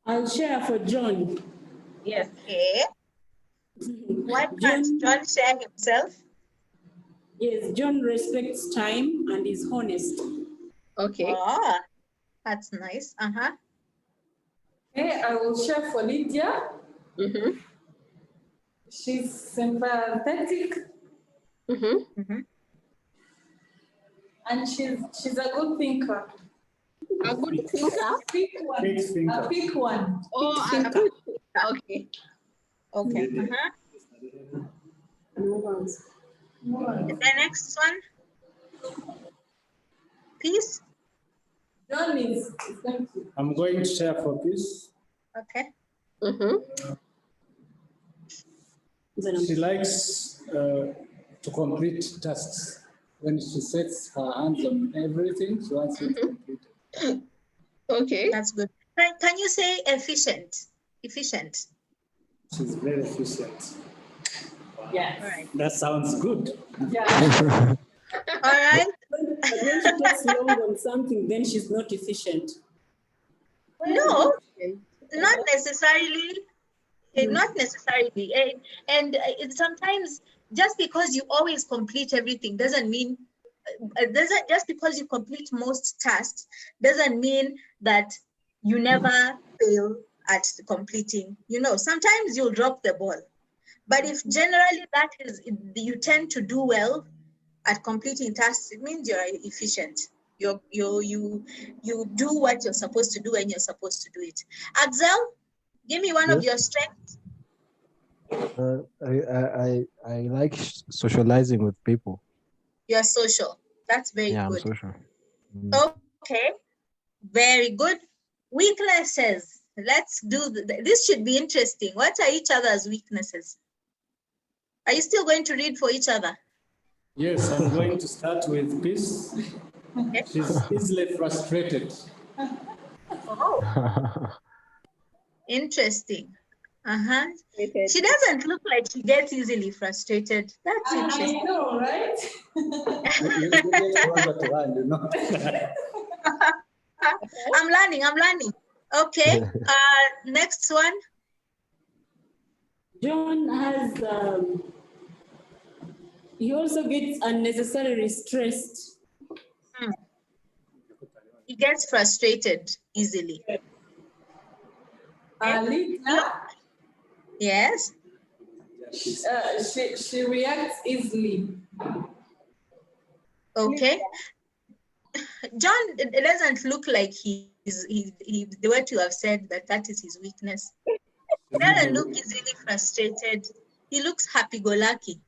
I'll share for John. Yes. Okay. Why can't John share himself? Yes, John respects time and is honest. Okay. Oh, that's nice. Uh-huh. Okay, I will share for Lydia. Mm-hmm. She's sympathetic. Mm-hmm. Mm-hmm. And she's a good thinker. A good thinker? Pick one. A pick one. Oh, a good thinker. Okay. Okay. Uh-huh. The next one. Peace. John is going to. I'm going to share for peace. Okay. Mm-hmm. She likes to complete tasks. When she sets her hands on everything, she wants it completed. Okay. That's good. Can you say efficient? Efficient. She's very efficient. Wow. Yes. All right. That sounds good. Yeah. All right. When she takes long on something, then she's not efficient. No, not necessarily. Not necessarily. And sometimes just because you always complete everything doesn't mean, just because you complete most tasks doesn't mean that you never fail at completing. You know, sometimes you'll drop the ball. But if generally that is, you tend to do well at completing tasks, it means you're efficient. You do what you're supposed to do when you're supposed to do it. Axel, give me one of your strengths. I like socializing with people. You're social. That's very good. I'm social. Okay, very good. Weaknesses. Let's do this. Should be interesting. What are each other's weaknesses? Are you still going to read for each other? Yes, I'm going to start with peace. Okay. She's easily frustrated. Oh, interesting. Uh-huh. She doesn't look like she gets easily frustrated. That's interesting. I know, right? You get closer to her, you know. I'm learning. Okay. Next one. John has, he also gets unnecessarily stressed. He gets frustrated easily. Lydia, Yes. she reacts easily. Okay. John, it doesn't look like he the way you have said that is his weakness. He doesn't look easily frustrated. He looks happy-go-lucky.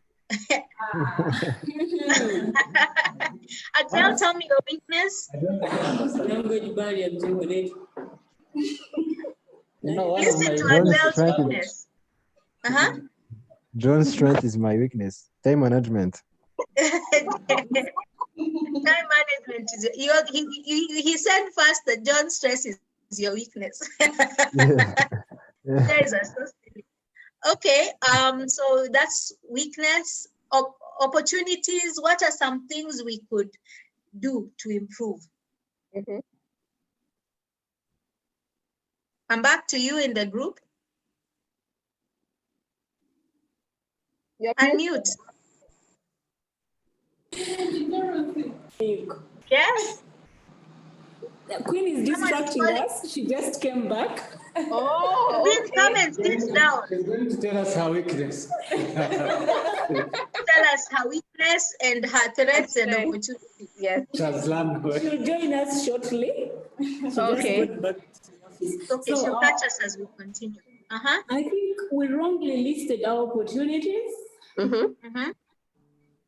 Axel, tell me your weakness. Language barrier, You know, one of Listen my to John's Axel's strength is- weakness. Uh-huh. John's strength is my weakness. Time management. Time management is he said first that John's stress is your weakness. Guys are so silly. Okay, so that's weakness. Opportunities. What are some things we could do to improve? I'm back to you in the group. Unmute. Yes. The Queen is distracting us. She just came back. Oh, please come and sit down. She's going to tell us her weakness. Tell us her weakness and her threats and opportunities. Yes. She'll join us shortly. Okay. So, Okay, she'll catch us as we continue. Uh-huh. I think we wrongly listed our opportunities.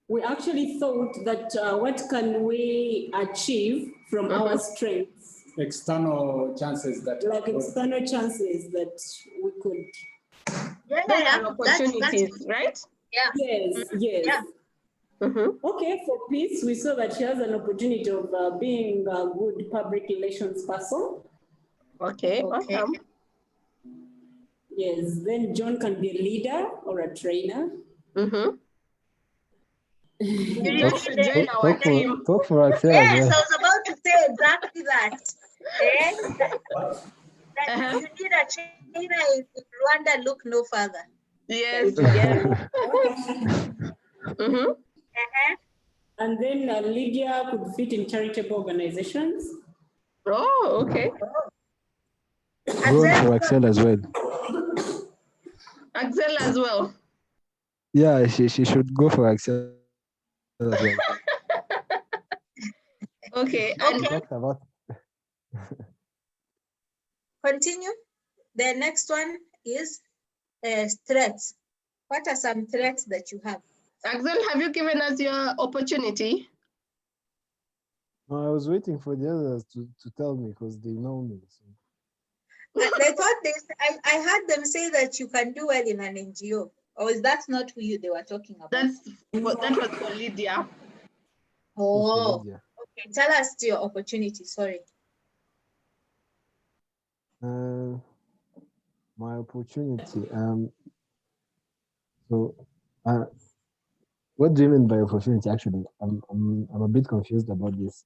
We actually thought that what can we achieve from our strengths? External chances that... Like external chances that we could... Yeah. Opportunities, right? Yeah. Yes. Yeah. Okay, for peace, we saw that she has an opportunity of being a good public relations person. Okay, awesome. Yes, then John can be a leader or a trainer. You should join our team. Talk for Axel. Yes, I was about to say exactly that. That you need a China in Rwanda, look no further. Yes, yes. And then Lydia could fit in charitable organizations. Oh, okay. Going for Excel as well. Axel as well. Yeah, she should go for Excel as well. Okay. We And talked about Continue. The next one is threats. What are some threats that you have? Axel, have you given us your opportunity? No, I was waiting for the others to tell me because they know me. So. They thought I heard them say that you can do well in an NGO. Or is that not who they were talking about? That was for Lydia. Oh, Lydia. okay. Tell us your opportunity. Sorry. My opportunity. So, what do you mean by opportunity? Actually, I'm a bit confused about this.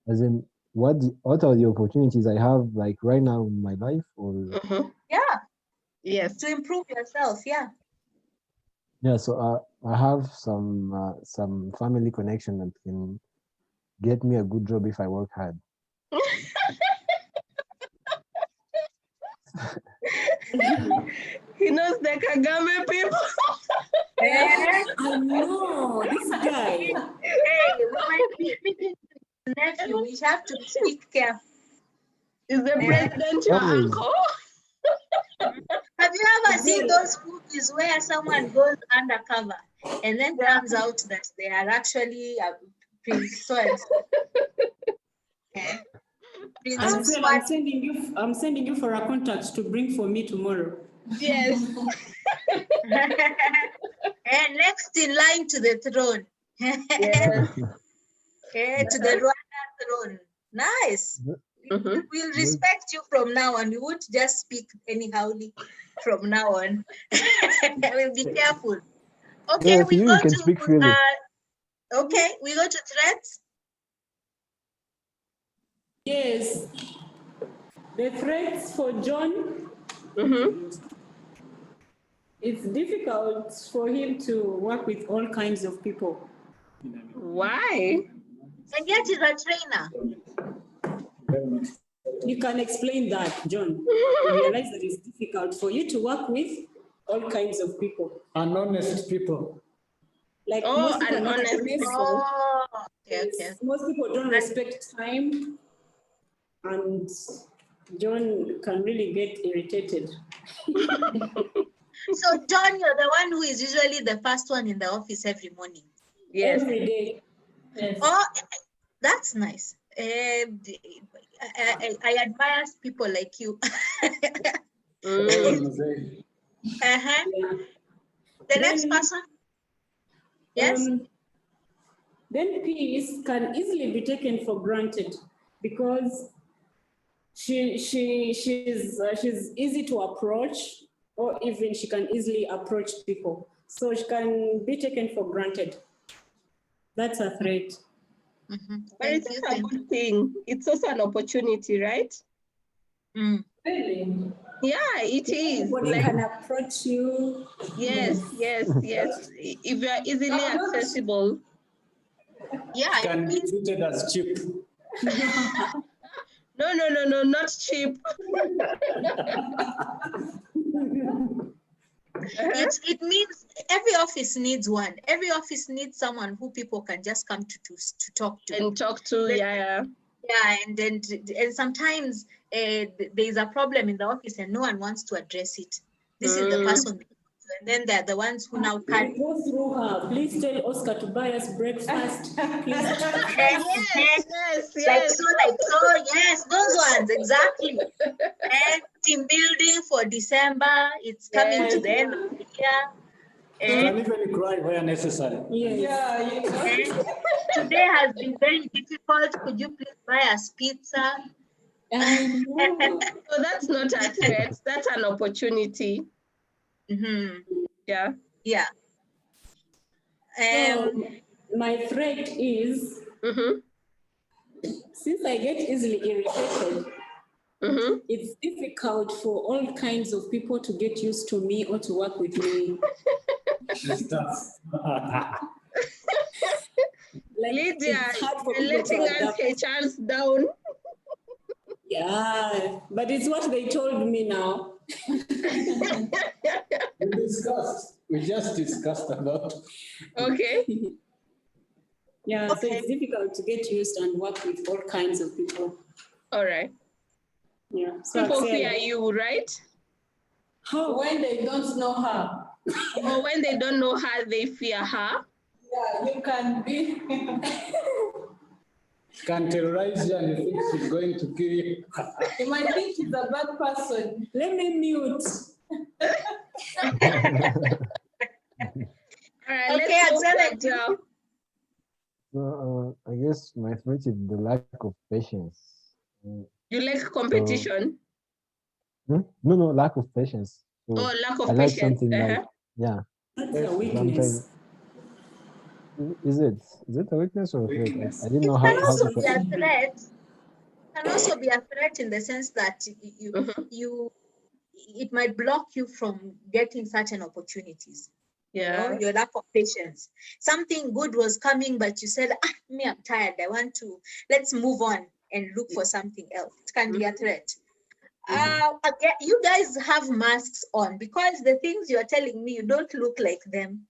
As in, what are the opportunities I have like right now in my life, or? Yeah. Yes. To improve yourself. Yeah. Yeah. So I have some family connection that can get me a good job if I work hard. He knows the Kagame people. I know this guy. Hey, we might be speaking to nephew. We have to speak careful. Is the president your Always. uncle? Have you ever seen those movies where someone goes undercover and then turns out that they are actually Prince so and so? Okay. Prince Swat. I'm sending you for a contact to bring for me tomorrow. Yes. And next in line to the throne. Yes. To the Rwanda throne. Nice. We'll respect you from now on. We won't just speak anyhowly from now on. We'll be careful. Okay, Yeah, we you go can to speak freely. okay, we go to threats. Yes. The threats for John, it's difficult for him to work with all kinds of people. Why? And yet he's a trainer. You can explain that, John. You realize that it's difficult for you to work with all kinds of people. Honest people. Like Oh, most people and are not honest honest. people. Oh, okay. Most people don't respect time, and John can really get irritated. So John, you're the one who is usually the first one in the office every morning. Yes. Every day. Yes. Oh, that's nice. I admire people like you. The next person? Yes? Then peace can easily be taken for granted because she's easy to approach, or even she can easily approach people. So she can be taken for granted. That's a threat. But it's a good thing. It's also an opportunity, right? Really? Yeah, it is. Everybody can approach you. Yes. If you are easily accessible. Yeah, Can be treated as cheap. No, not cheap. It means every office needs one. Every office needs someone who people can just come to talk to. And talk to, yeah. Yeah, and sometimes there is a problem in the office and no one wants to address it. This is the person. And then they're the ones who now can go through her. Please tell Oscar to buy us breakfast. Please. Yes. Like so, yes, those ones, exactly. And team building for December, it's coming to the end of the year. Can even cry where necessary. Yes. Today has been very difficult. Could you please buy us pizza? So that's not a threat, that's an opportunity. Yeah. So my threat is, since I get easily irritated, It's difficult for all kinds of people to get used to me or to work with me. Like, Lydia, it's hard for you're people to letting us adapt. HRs down. Yeah, but it's what they told me now. We just discussed about. Okay. Yeah, so Okay. it's difficult to get used and work with all kinds of people. All right. Yeah. So People Axel, fear you, right? how When they don't know her, Or when they don't know her, they fear her. yeah, you can be. Can terrorize you and you think she's going to kill you. You might think she's a bad person. let me mute. All right, Okay, let's Axel, move now. So, I guess my threat is the lack of patience. You like competition? No, lack of patience. So Or lack of I like patience? something like, yeah. That's a weakness. Is it a weakness or a threat? Weakness. I didn't know It how can also to be a threat. It can also be a threat in the sense that it might block you from getting certain opportunities. Yeah. Your lack of patience. Something good was coming, but you said, I'm tired. Let's move on and look for something else. It can be a threat. Again, you guys have masks on because the things you're telling me, you don't look like them.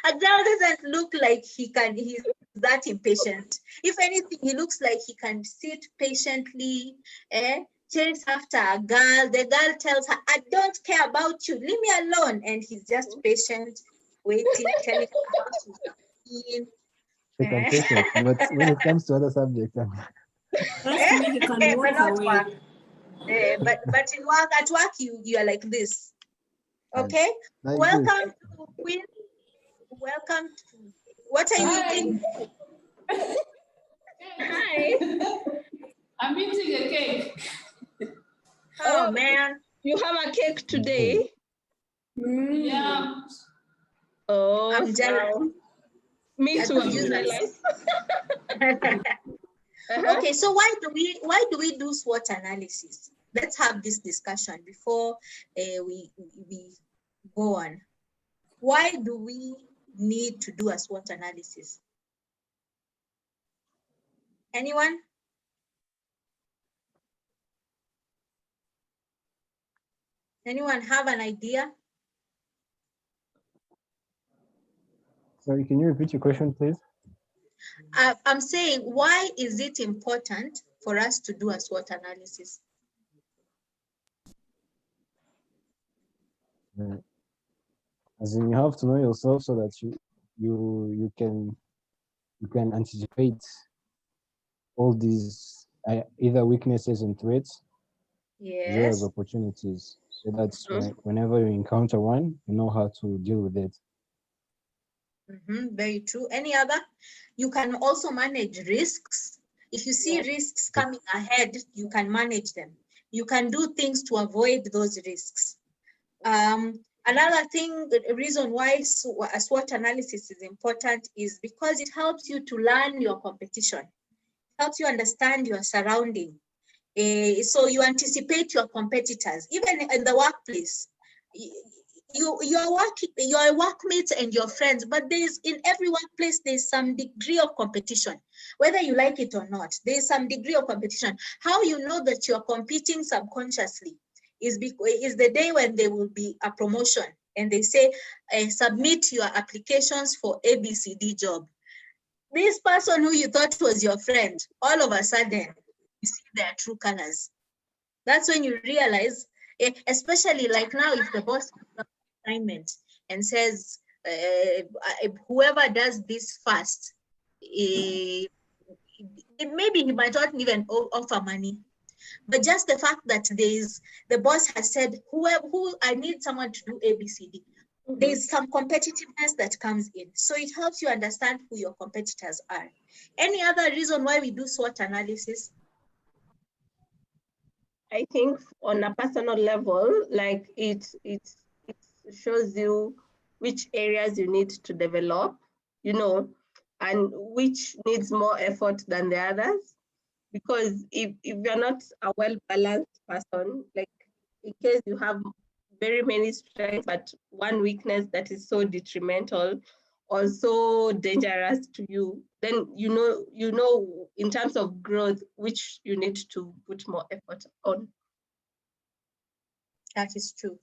Adele doesn't look like he's that impatient. If anything, he looks like he can sit patiently, chase after a girl. The girl tells her, I don't care about you, leave me alone. And he's just patient, waiting, telling her how to feel. I'm patient, but when it comes to other subjects, Trust me, he can But walk not away. work. But at work, you are like this. Okay? like Welcome to Queen. Welcome to, what are you eating? Hi. I'm eating a cake. Oh man. You have a cake today? Yeah. Oh, I'm jealous. wow. Me I too, could I'm use jealous. Okay, so why do we do SWOT analysis? Let's have this discussion before we go on. Why do we need to do a SWOT analysis? Anyone? Anyone have an idea? Sorry, can you repeat your question, please? I'm saying, why is it important for us to do a SWOT analysis? As in, you have to know yourself so that you can anticipate all these either weaknesses and threats as well as Yes. opportunities. So that's whenever you encounter one, you know how to deal with it. Very true. Any other? You can also manage risks. If you see risks coming ahead, you can manage them. You can do things to avoid those risks. Another thing, the reason why a SWOT analysis is important is because it helps you to learn your competition, helps you understand your surrounding. So you anticipate your competitors, even in the workplace. Your workmates and your friends, but in every workplace, there's some degree of competition, whether you like it or not. There's some degree of competition. How you know that you're competing subconsciously is the day when there will be a promotion and they say, submit your applications for ABCD job. This person who you thought was your friend, all of a sudden, you see their true colors. That's when you realize, especially like now, if the boss gives an assignment and says, whoever does this first, maybe he might not even offer money. But just the fact that the boss has said, who I need someone to do ABCD, there's some competitiveness that comes in. So it helps you understand who your competitors are. Any other reason why we do SWOT analysis? I think on a personal level, like it shows you which areas you need to develop, and which needs more effort than the others. because if you're not a well-balanced person, like in case you have very many strengths, but one weakness that is so detrimental or so dangerous to you, then you know in terms of growth, which you need to put more effort on. That is true.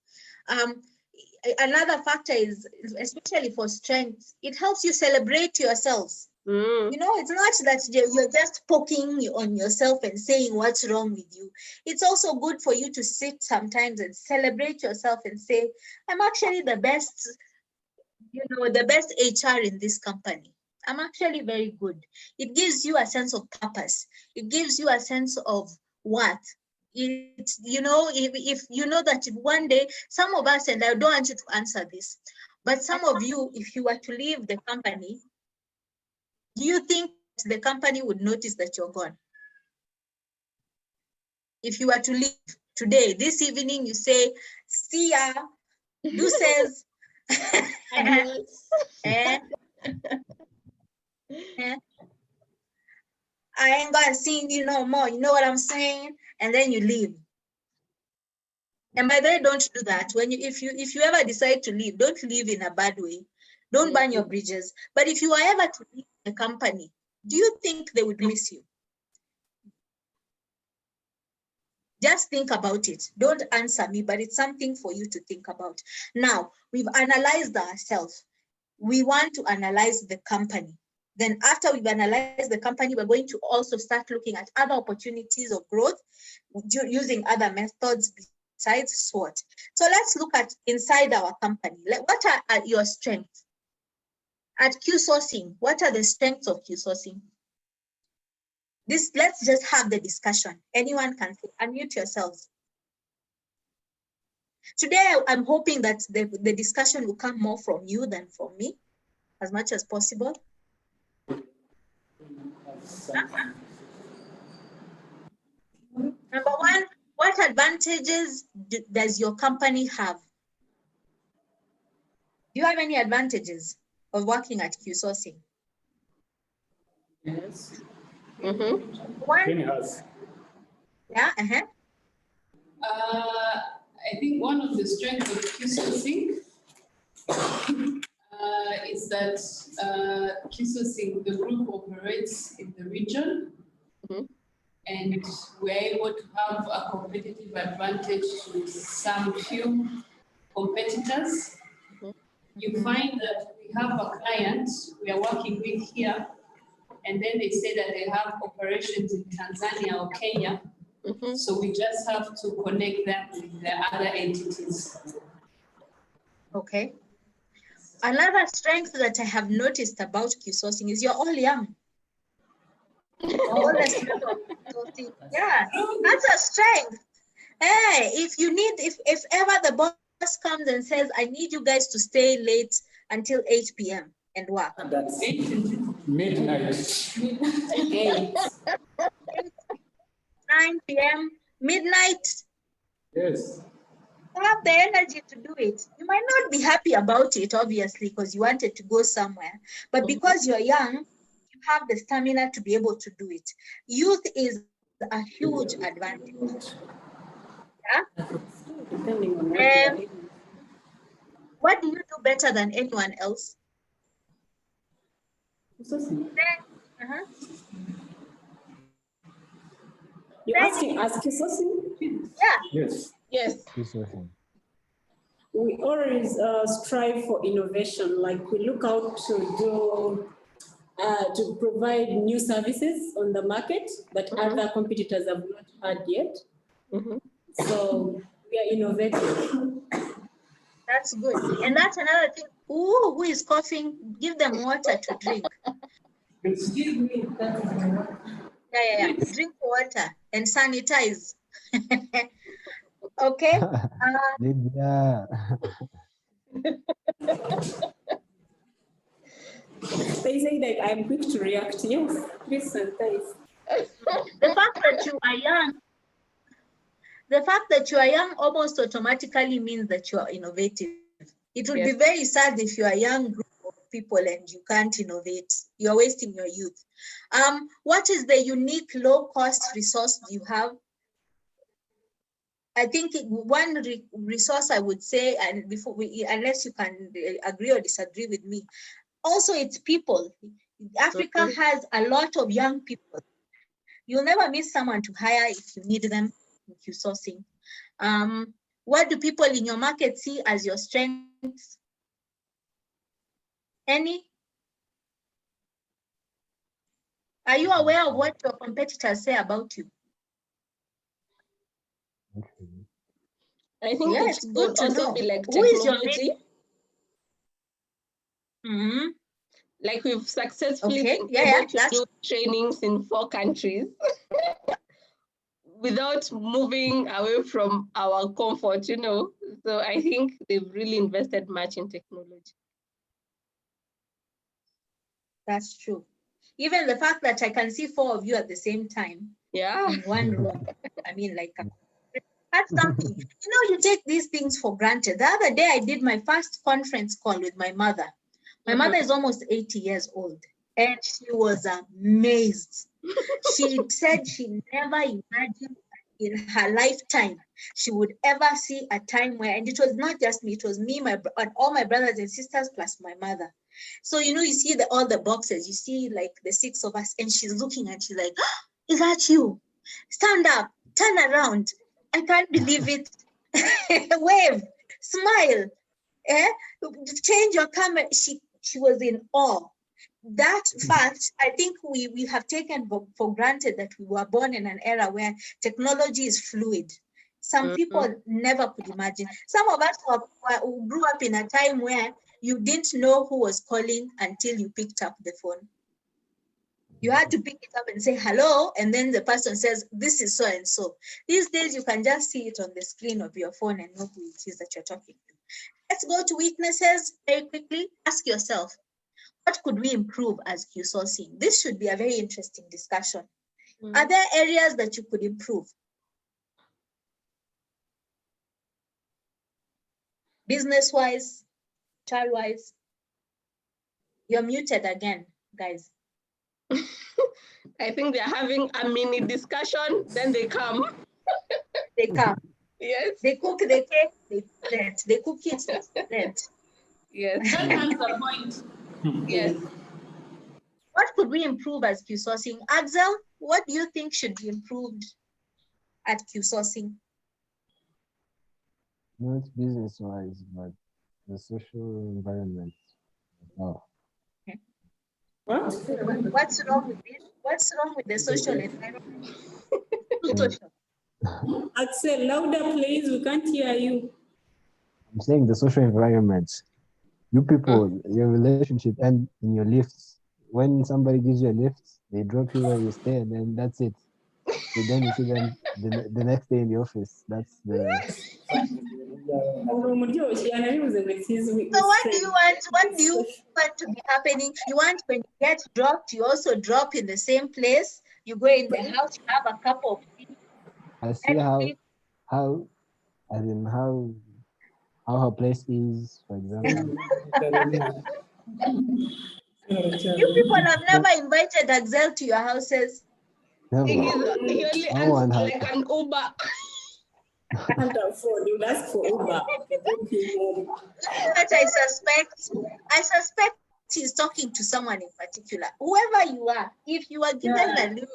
Another factor is, especially for strengths, it helps you celebrate yourselves. Mm. You know, it's not that you're just poking on yourself and saying what's wrong with you. It's also good for you to sit sometimes and celebrate yourself and say, I'm actually the best, the best HR in this company. I'm actually very good. It gives you a sense of purpose. It gives you a sense of what. If you know that one day, some of us, and I don't want you to answer this, but some of you, if you were to leave the company, do you think the company would notice that you're gone? If you were to leave today, this evening, you say, see ya, deuces. I ain't gonna see you no more. You know what I'm saying? And then you leave. And by the way, don't do that. If you ever decide to leave, don't leave in a bad way. Don't burn your bridges. But if you are ever to leave the company, do you think they would miss you? Just think about it. Don't answer me, but it's something for you to think about. Now, we've analyzed ourselves. We want to analyze the company. Then after we've analyzed the company, we're going to also start looking at other opportunities of growth using other methods besides SWOT. So let's look at inside our company. What are your strengths? At Q sourcing, what are the strengths of Q sourcing? Let's just have the discussion. Anyone can say, unmute yourselves. Today, I'm hoping that the discussion will come more from you than from me, as much as possible. Number one, what advantages does your company have? Do you have any advantages of working at Q sourcing? Yes. One. Has. Yeah. I think one of the strengths of QSourcing is that QSourcing, the group operates in the region, and we're able to have a competitive advantage to some few competitors. You find that we have a client we are working with here, and then they say that they have operations in Tanzania or Kenya. So we just have to connect them with the other entities. Okay. Another strength that I have noticed about Q sourcing is you're all young. Yeah, that's a strength. Hey, if ever the boss comes and says, I need you guys to stay late until 8 p.m. and work. That's midnight. 9 p.m., midnight. Yes. You have the energy to do it. You might not be happy about it, obviously, because you wanted to go somewhere. But because you're young, you have the stamina to be able to do it. Youth is a huge advantage. Yeah? Depending on what you're doing. What do you do better than anyone else? You're asking us sourcing? Yeah. Yes. Yes. We always strive for innovation. Like we look out to provide new services on the market that other competitors have not had yet. So we are innovative. That's good. And that's another thing. Ooh, who is coughing? Give them water to drink. Excuse me. Yeah. Drink water and sanitize. Okay. Lydia. They say that I'm quick to react. Yes, please sanitize. The fact that you are young almost automatically means that you are innovative. It would be very sad if you are a young group of of people and you can't innovate. You're wasting your youth. What is the unique low-cost resource you have? I think one resource I would say, and before unless you can agree or disagree with me, also it's people. Africa has a lot of young people. You'll never miss someone to hire if you need them in Q sourcing. What do people in your market see as your strengths? Any? Are you aware of what your competitors say about you? I think Yes, it's good to also know. be like Who is your technology. Like we've successfully been able to do trainings in 4 countries without moving away from our comfort, you know. So I think they've really invested much in technology. That's true. Even the fact that I can see 4 of you at the same time. Yeah. In one room. I mean, like, that's something. You know, you take these things for granted. The other day, I did my first conference call with my mother. My mother is almost 80 years old, and she was amazed. She said she never imagined in her lifetime she would ever see a time where, and it was not just me, it was me, and all my brothers and sisters plus my mother. So, you know, you see all the boxes, you see like the 6 of us, and she's looking and she's like, oh, is that you? Stand up, turn around. I can't believe it. Wave, smile, change your camera. She was in awe. That fact, I think we have taken for granted that we were born in an era where technology is fluid. Some people never could imagine. Some of us who grew up in a time where you didn't know who was calling until you picked up the phone. You had to pick it up and say hello, and then the person says, this is so and so. These days, you can just see it on the screen of your phone and know who it is that you're talking to. Let's go to weaknesses very quickly. Ask yourself, what could we improve as Q sourcing? This should be a very interesting discussion. Are there areas that you could improve? Business-wise, child-wise? You're muted again, guys. I think they're having a mini discussion, then they come. They come. Yes. They cook the cake, they present. They cook it, they present. Yes. That has the point. Yes. What could we improve as Q sourcing? Axel, what do you think should be improved at Q sourcing? Not business-wise, but the social environment. Oh. Okay. What's wrong with this? What's wrong with the social environment? Social. Axel, louder, please. We can't hear you. I'm saying the social environment. You people, your relationship and in your lifts. When somebody gives you a lift, they drop you where you stay, and then that's it. So then you see them the next day in the office. That's the. So what do you want? What do you want to be happening? You want when you get dropped, you also drop in the same place. You go in the house, you have a cup of tea. I see how her place is, for example. You people have never invited Axel to your houses. Never. He only asks like an Uber. Can't afford, you ask for Uber. But I suspect he's talking to someone in particular. Whoever you are, if you are given a little,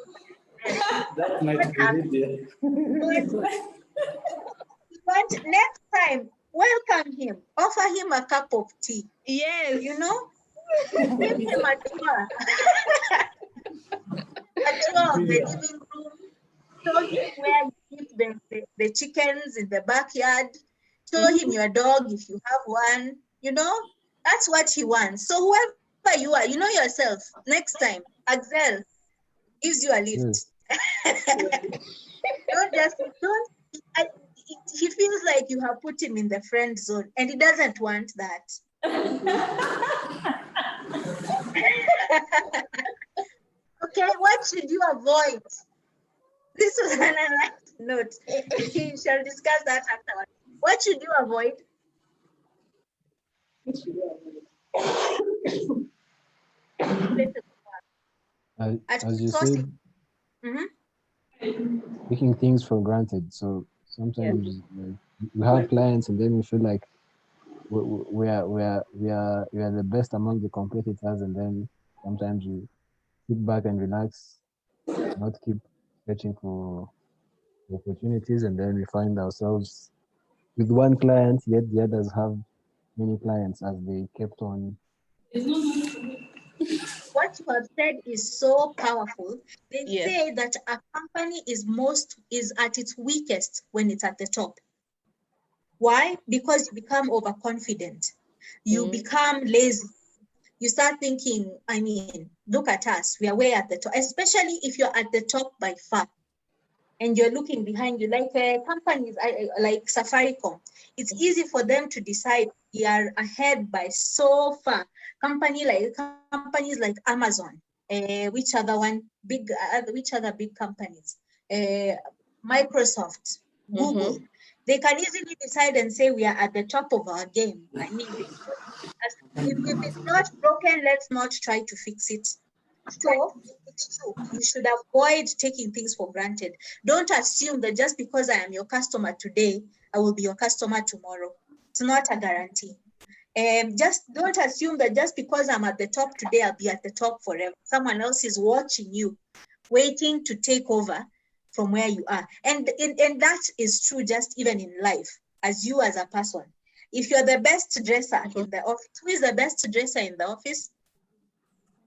that might be it. But next time, welcome him. Offer him a cup of tea. Yes. You know? Give him a tour. A tour of the living room. Show him where you keep the chickens in the backyard. Show him your dog if you have one. You know? That's what he wants. So whoever you are, you know yourself. Next time, Axel gives you a lift. He feels like you have put him in the friend zone and he doesn't want that. Okay, what should you avoid? This was an unliked note. We shall discuss that afterwards. What should you avoid? As you said, taking things for granted. So sometimes like, we have clients, and then we feel like we are the best among the competitors, and then sometimes we sit back and relax, not keep searching for opportunities, and then we find ourselves with one client, yet the others have many clients as they kept on. What you have said is so powerful. They say that a company is at its weakest when it's at the top. Why? Because you become overconfident. You become lazy. You start thinking, I mean, look at us. We are way at the top, especially if you're at the top by far and you're looking behind you, like companies like Safaricom. It's easy for them to decide we are ahead by so far. Companies like Amazon, which other big companies? Microsoft, Google. They can easily decide and say we are at the top of our game. I mean, if it's not broken, let's not try to fix it. So it's true. You should avoid taking things for granted. Don't assume that just because I am your customer today, I will be your customer tomorrow. It's not a guarantee. Just don't assume that just because I'm at the top today, I'll be at the top forever. Someone else is watching you, waiting to take over from where you are. And that is true just even in life, as you as a person. If you're the best dresser in the office, who is the best dresser in the office?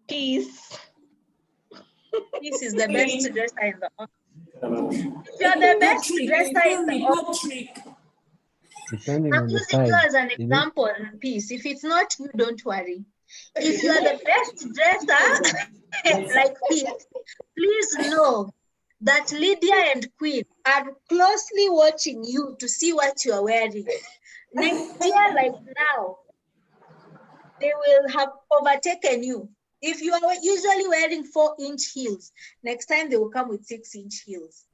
Peace. Peace is the best dresser in the office. If you're the best dresser in the office, Depending I'm on the using you size. as an example, Peace. If it's not you, don't worry. If you are the best dresser, like Peace, please know that Lydia and Queen are closely watching you to see what you are wearing. Next year, like now, they will have overtaken you. If you are usually wearing 4-inch heels, next time they will come with 6-inch heels.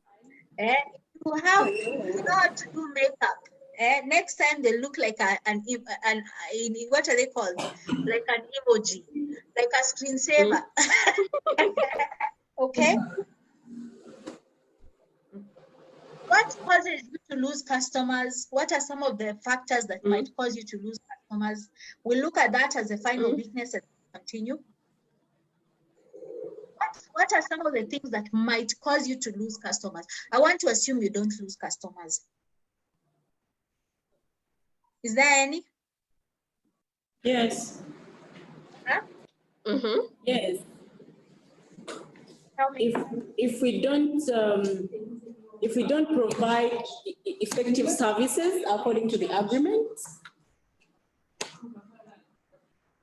You know how to do makeup. Next time they look like an what are they called? Like an emoji, like a screensaver. Okay. What causes you to lose customers? What are some of the factors that might cause you to lose customers? We'll look at that as a final weakness and continue. What are some of the things that might cause you to lose customers? I want to assume you don't lose customers. Is there any? Yes. Huh? Yes. Tell me. If we don't provide effective services according to the agreement,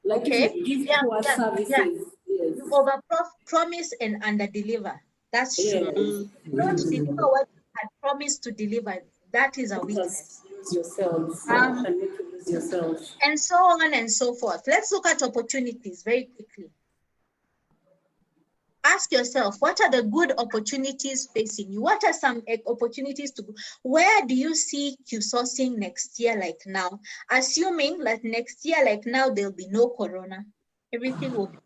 like if we give poor services, yes. You over-promise and under-deliver. That's true. Yes. Don't deliver what you had promised to deliver. That is a weakness. Lose yourselves. Lose yourselves. And so on and so forth. Let's look at opportunities very quickly. Ask yourself, what are the good opportunities facing you? What are some opportunities to go? Where do you see Q sourcing next year like now? Assuming that next year like now, there'll be no corona. Everything will be fine.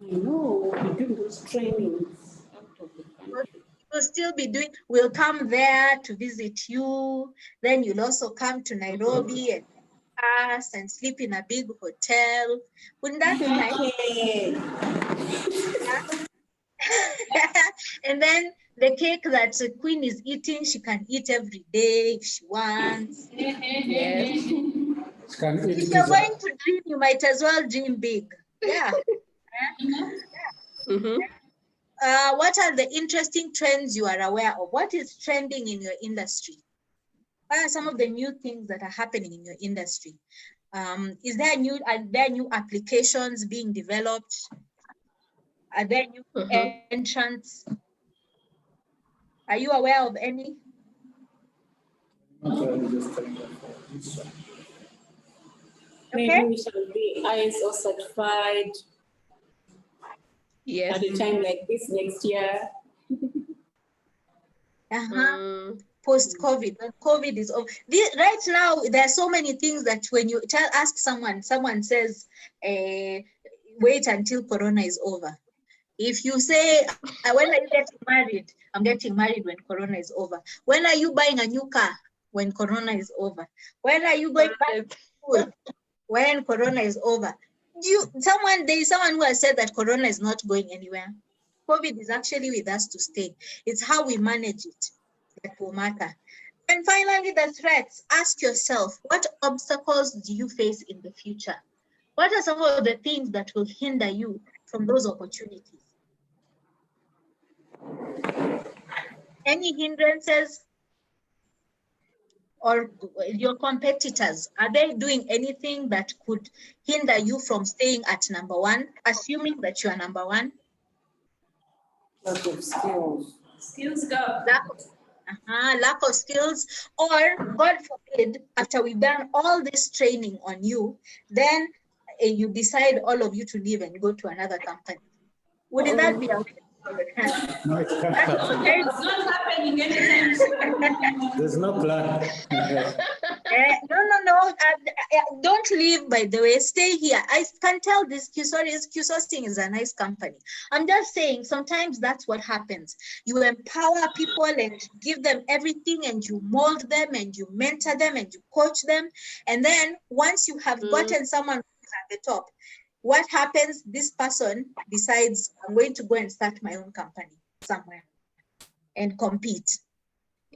I know, we'll be doing those trainings out of the country. We'll still be doing, we'll come there to visit you. Then you'll also come to Nairobi and us and sleep in a big hotel. Wouldn't that be nice? And then the cake that the Queen is eating, she can eat every day if she wants. Yes. If you're going to dream, you might as well dream big. Yeah. What are the interesting trends you are aware of? What is trending in your industry? What are some of the new things that are happening in your industry? Are there new applications being developed? Are there new entrants? Are you aware of any? Maybe we shall be ISO certified. Yes. At a time like this next year. Post-COVID, when COVID is over. Right now, there are so many things that when you ask someone says, wait until Corona is over. If you say, when are you getting married? I'm getting married when Corona is over. When are you buying a new car? When Corona is over. When are you going back to school? When Corona is over. There is someone who has said that Corona is not going anywhere. COVID is actually with us to stay. It's how we manage it that will matter. And finally, the threats. Ask yourself, what obstacles do you face in the future? What are some of the things that will hinder you from those opportunities? Any hindrances? Or your competitors, are they doing anything that could hinder you from staying at number one, assuming that you are number one? Lack of skills. Skills gap. Lack of skills, or God forbid, after we've done all this training on you, then you decide all of you to leave and go to another company. Wouldn't that be a No, it can't happen. It's not happening anytime soon. There's no plan. No. Don't leave, by the way. Stay here. I can tell this Q-sourcing is a nice company. I'm just saying, sometimes that's what happens. You empower people and give them everything, and you mold them, and you mentor them, and you coach them. And then once you have gotten someone who's at the top, what happens? This person decides, I'm going to go and start my own company somewhere and compete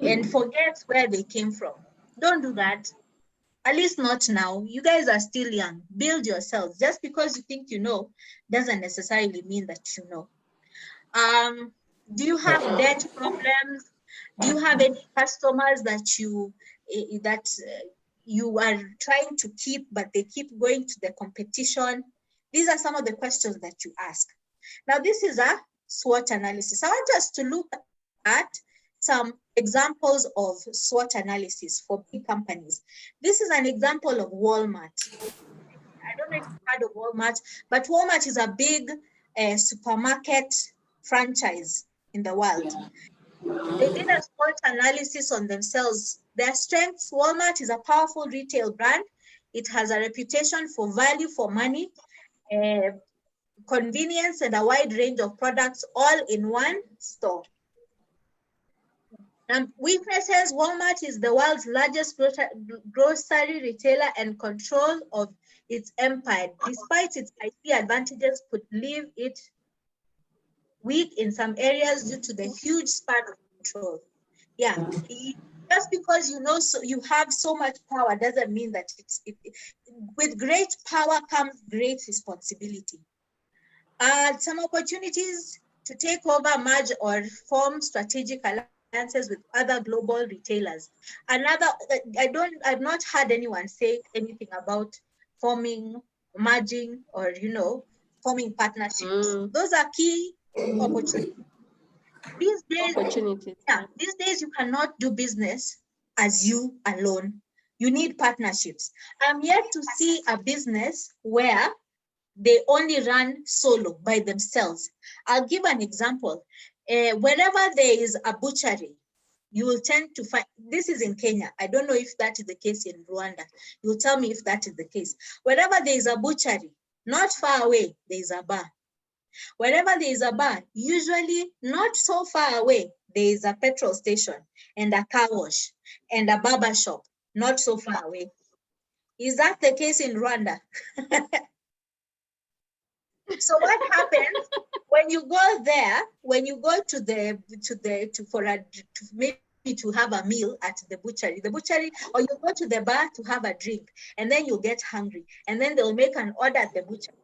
and forget where they came from. Don't do that. At least not now. You guys are still young. Build yourselves. Just because you think you know doesn't necessarily mean that you know. Do you have debt problems? Do you have any customers that you are trying to keep, but they keep going to the competition? These are some of the questions that you ask. Now, this is a SWOT analysis. I want us to look at some examples of SWOT analysis for big companies. This is an example of Walmart. I don't know if you've heard of Walmart, but Walmart is a big supermarket franchise in the world. They did a SWOT analysis on themselves. Their strengths: Walmart is a powerful retail brand. It has a reputation for value for money, convenience, and a wide range of products all in one store. Weaknesses: Walmart is the world's largest grocery retailer, and control of its empire, despite its IP advantages, could leave it weak in some areas due to the huge span of control. Yeah, just because you have so much power doesn't mean that with great power comes great responsibility. Some opportunities to take over, merge, or form strategic alliances with other global retailers. I've not heard anyone say anything about forming, merging, or forming partnerships. Those are key opportunities. These days you cannot do business as you alone. You need partnerships. I'm yet to see a business where they only run solo by themselves. I'll give an example. Wherever there is a butchery, you will tend to find, this is in Kenya. I don't know if that is the case in Rwanda. You'll tell me if that is the case. Wherever there is a butchery, not far away, there is a bar. Wherever there is a bar, usually not so far away, there is a petrol station and a car wash and a barber shop, not so far away. Is that the case in Rwanda? So what happens when you go there, when you go to maybe to have a meal at the butchery, or you go to the bar to have a drink, and then you get hungry, and then they'll make an order at the butchery.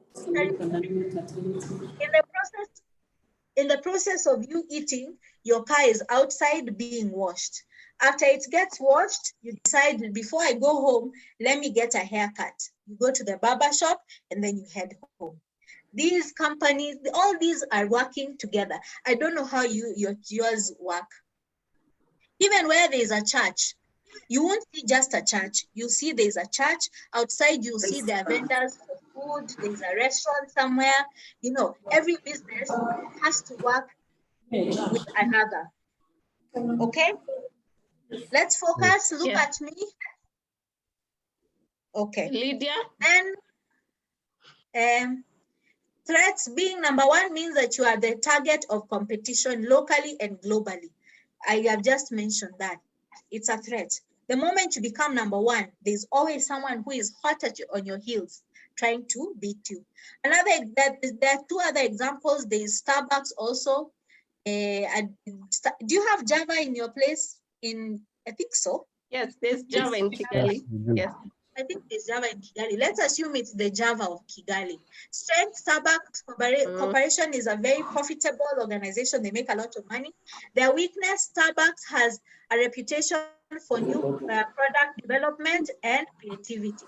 In the process of you eating, your car is outside being washed. After it gets washed, you decide, before I go home, let me get a haircut. You go to the barber shop and then you head home. These companies, all these are working together. I don't know how yours work. Even where there is a church, you won't see just a church. You'll see there's a church. Outside, you'll see there are vendors for food. There's a restaurant somewhere. Every business has to work with another. Okay, let's focus. Look Yeah. at me. Okay. Lydia? Then threats being number one means that you are the target of competition locally and globally. I have just mentioned that. It's a threat. The moment you become number one, there's always someone who is hot on your heels trying to beat you. There are two other examples. There's Starbucks also. Do you have Java in your place? I think so. Yes, there's Java in Kigali. Yes. I think there's Java in Kigali. Let's assume it's the Java of Kigali. Strength Starbucks Corporation is a very profitable organization. They make a lot of money. Their weakness, Starbucks has a reputation for new product development and creativity.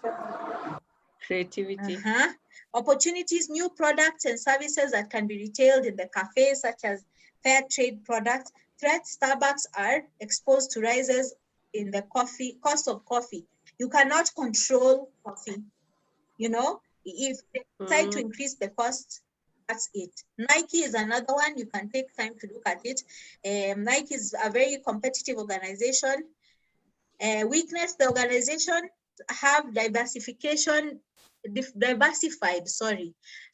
Opportunities, new products and services that can be retailed in the cafes, such as fair trade products. Threats, Starbucks are exposed to rises in the cost of coffee. You cannot control coffee. You know, if they decide to increase the cost, that's it. Nike is another one. You can take time to look at it. Nike is a very competitive organization. Weakness, the organization have diversified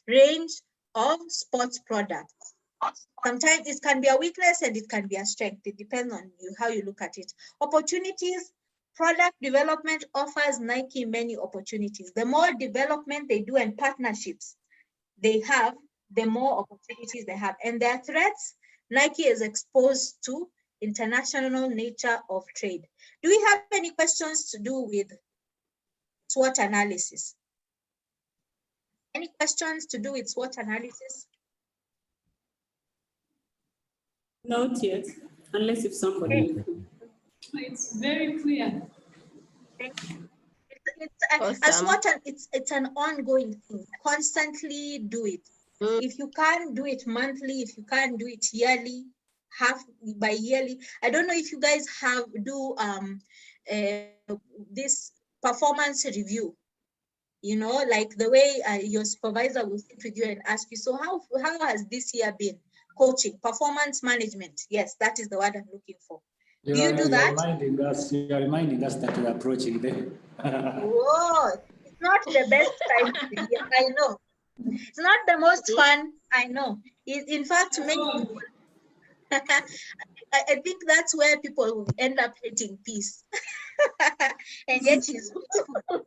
range of sports products. Sometimes it can be a weakness and it can be a strength. It depends on you, how you look at it. Opportunities, product development offers Nike many opportunities. The more development they do and partnerships they have, the more opportunities they have. And their threats, Nike is exposed to international nature of trade. Do we have any questions to do with SWOT analysis? Any questions to do with SWOT analysis? Not yet, unless if somebody. It's very clear. It's an ongoing thing. Constantly do it. If you can't do it monthly, if you can't do it yearly, half by yearly. I don't know if you guys do this performance review. You know, like the way your supervisor will sit with you and ask you, so how has this year been? Coaching, performance management. Yes, that is the word I'm looking for. Do you do that? You are reminding us that we are approaching them. Whoa, it's not the best time to be here, I know. It's not the most fun, I know. In fact, I think that's where people will end up hating peace. And yet she's beautiful.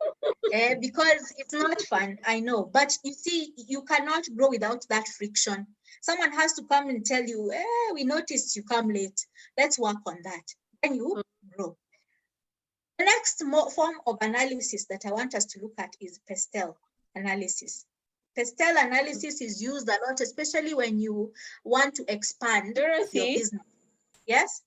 Because it's not fun, I know. But you see, you cannot grow without that friction. Someone has to come and tell you, we noticed you come late. Let's work on that. Then you grow. The next form of analysis that I want us to look at is PESTEL analysis. PESTEL analysis is used a lot, especially when you want to expand your business. Yes?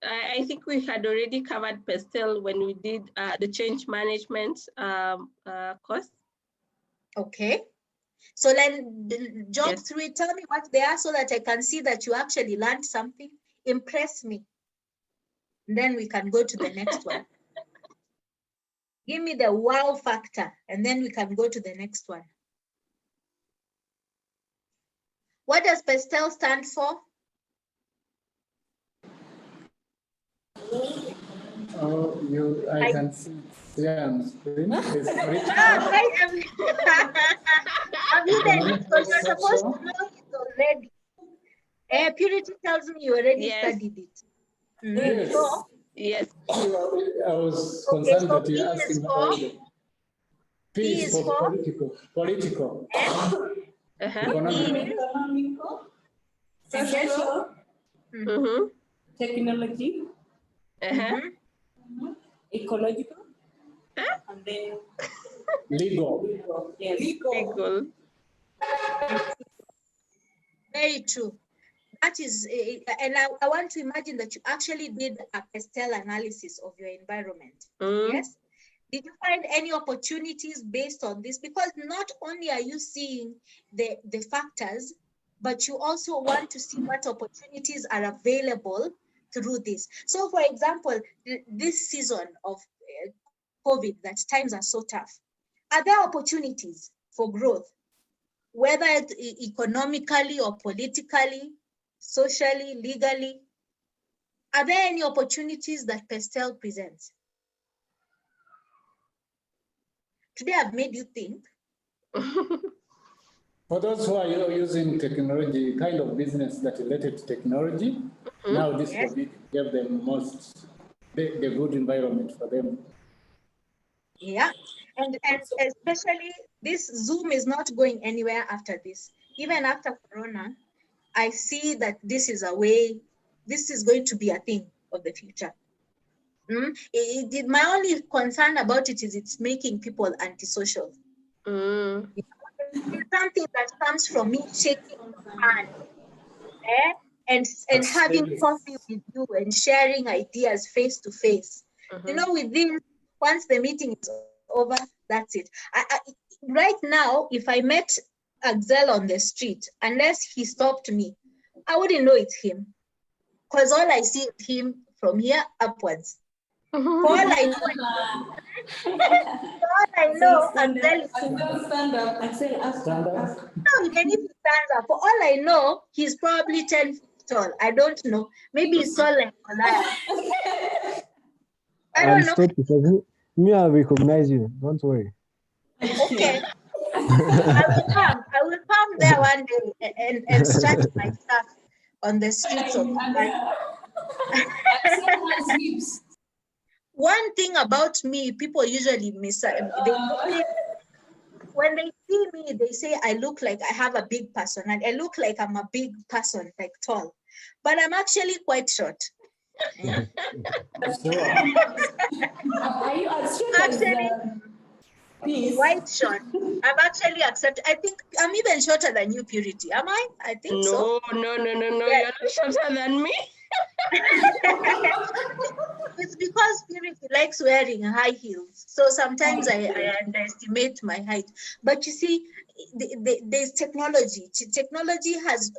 I think we had already covered PESTEL when we did the change management course. Okay. So then jump through it. Tell me what they are so that I can see that you actually learned something. Impress me. And then we can go to the next one. Give me the wow factor, and then we can go to the next one. What does PESTEL stand for? I can see on screen. Have you done it? So you're supposed to know it already. Purity tells me you already studied it. Yes. So, yes. I was concerned that you asked me. P is for political. Economical, social, technology, ecological, and then legal. Yes. Legal. Very true. That is, and I want to imagine that you actually did a PESTEL analysis of your environment. Yes? Did you find any opportunities based on this? Because not only are you seeing the factors, but you also want to see what opportunities are available through this. So for example, this season of COVID, that times are so tough, are there opportunities for growth, whether economically or politically, socially, legally? Are there any opportunities that Pastel presents? Today I've made you think. For those who are using technology, kind of business that related to technology, now this COVID gave them the good environment for them. Yeah, and especially this Zoom is not going anywhere after this. Even after Corona, I see that this is a way, this is going to be a thing of the future. My only concern about it is it's making people antisocial. It's something that comes from me shaking hands and having coffee with you and sharing ideas face to face. You know, with this, once the meeting is over, that's it. Right now, if I met Axel on the street, unless he stopped me, I wouldn't know it's him. Because all I see is him from here upwards. For all I know, Axel is stand up. no, even if he stands up, for all I know, he's probably 10 feet tall. I don't know. Maybe he's tall like Goliath. I don't know. Stop because me, I recognize you. Don't worry. Okay. I will come there one day and start my stuff on the streets of One thing about me, people usually when they see me, they say I look like I have a big person, and I look like I'm a big person, like tall, but I'm actually quite short. Are you as short Actually, quite short. I'm actually accepted. I think I'm even shorter than you, Purity. Am I? I think so. No. Yeah. You're not shorter than me. It's because Purity likes wearing high heels. So sometimes I underestimate my height. But you see, there's technology. Technology has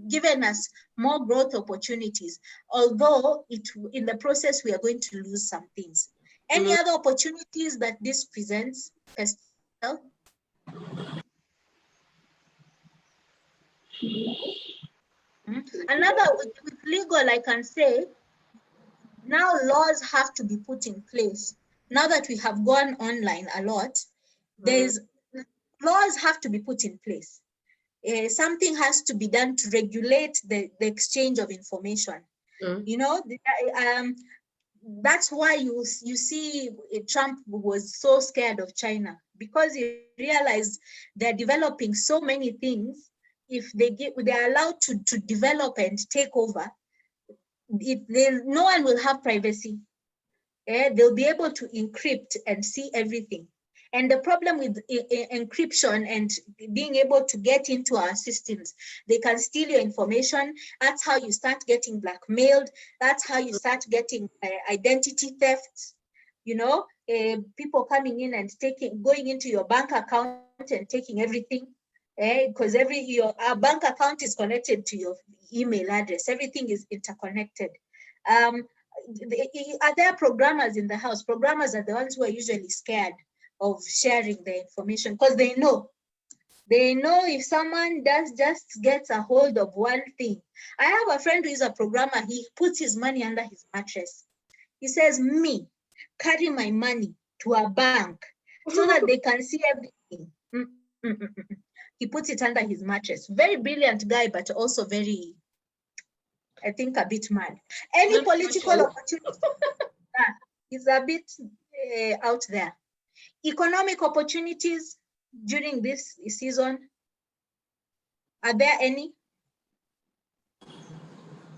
given us more growth opportunities, although in the process, we are going to lose some things. Any other opportunities that this presents, Pastel? Another, with legal, I can say, now laws have to be put in place. Now that we have gone online a lot, laws have to be put in place. Something has to be done to regulate the exchange of information. You know, that's why you see Trump was so scared of China, because he realized they're developing so many things. If they're allowed to develop and take over, no one will have privacy. They'll be able to encrypt and see everything. And the problem with encryption and being able to get into our systems, they can steal your information. That's how you start getting blackmailed. That's how you start getting identity theft. You know, people coming in and going into your bank account and taking everything. Because your bank account is connected to your email address. Everything is interconnected. Are there programmers in the house? Programmers are the ones who are usually scared of sharing the information, because they know if someone just gets a hold of one thing. I have a friend who is a programmer. He puts his money under his mattress. He says, me, carry my money to a bank so that they can see everything. He puts it under his mattress. Very brilliant guy, but also very, I think, a bit mad. Any political opportunity is a bit out there. Economic opportunities during this season, are there any?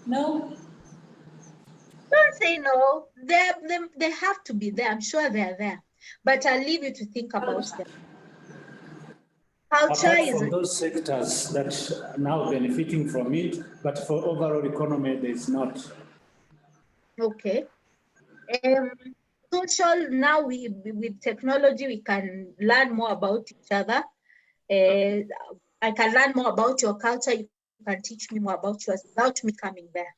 No. Don't say no. They have to be there. I'm sure they're there. But I'll leave you to think about them. Culture Apart is from those sectors that are now benefiting from it, but for overall economy, there's not. okay. Social, now with technology, we can learn more about each other. I can learn more about your culture. You can teach me more about yours without me coming there.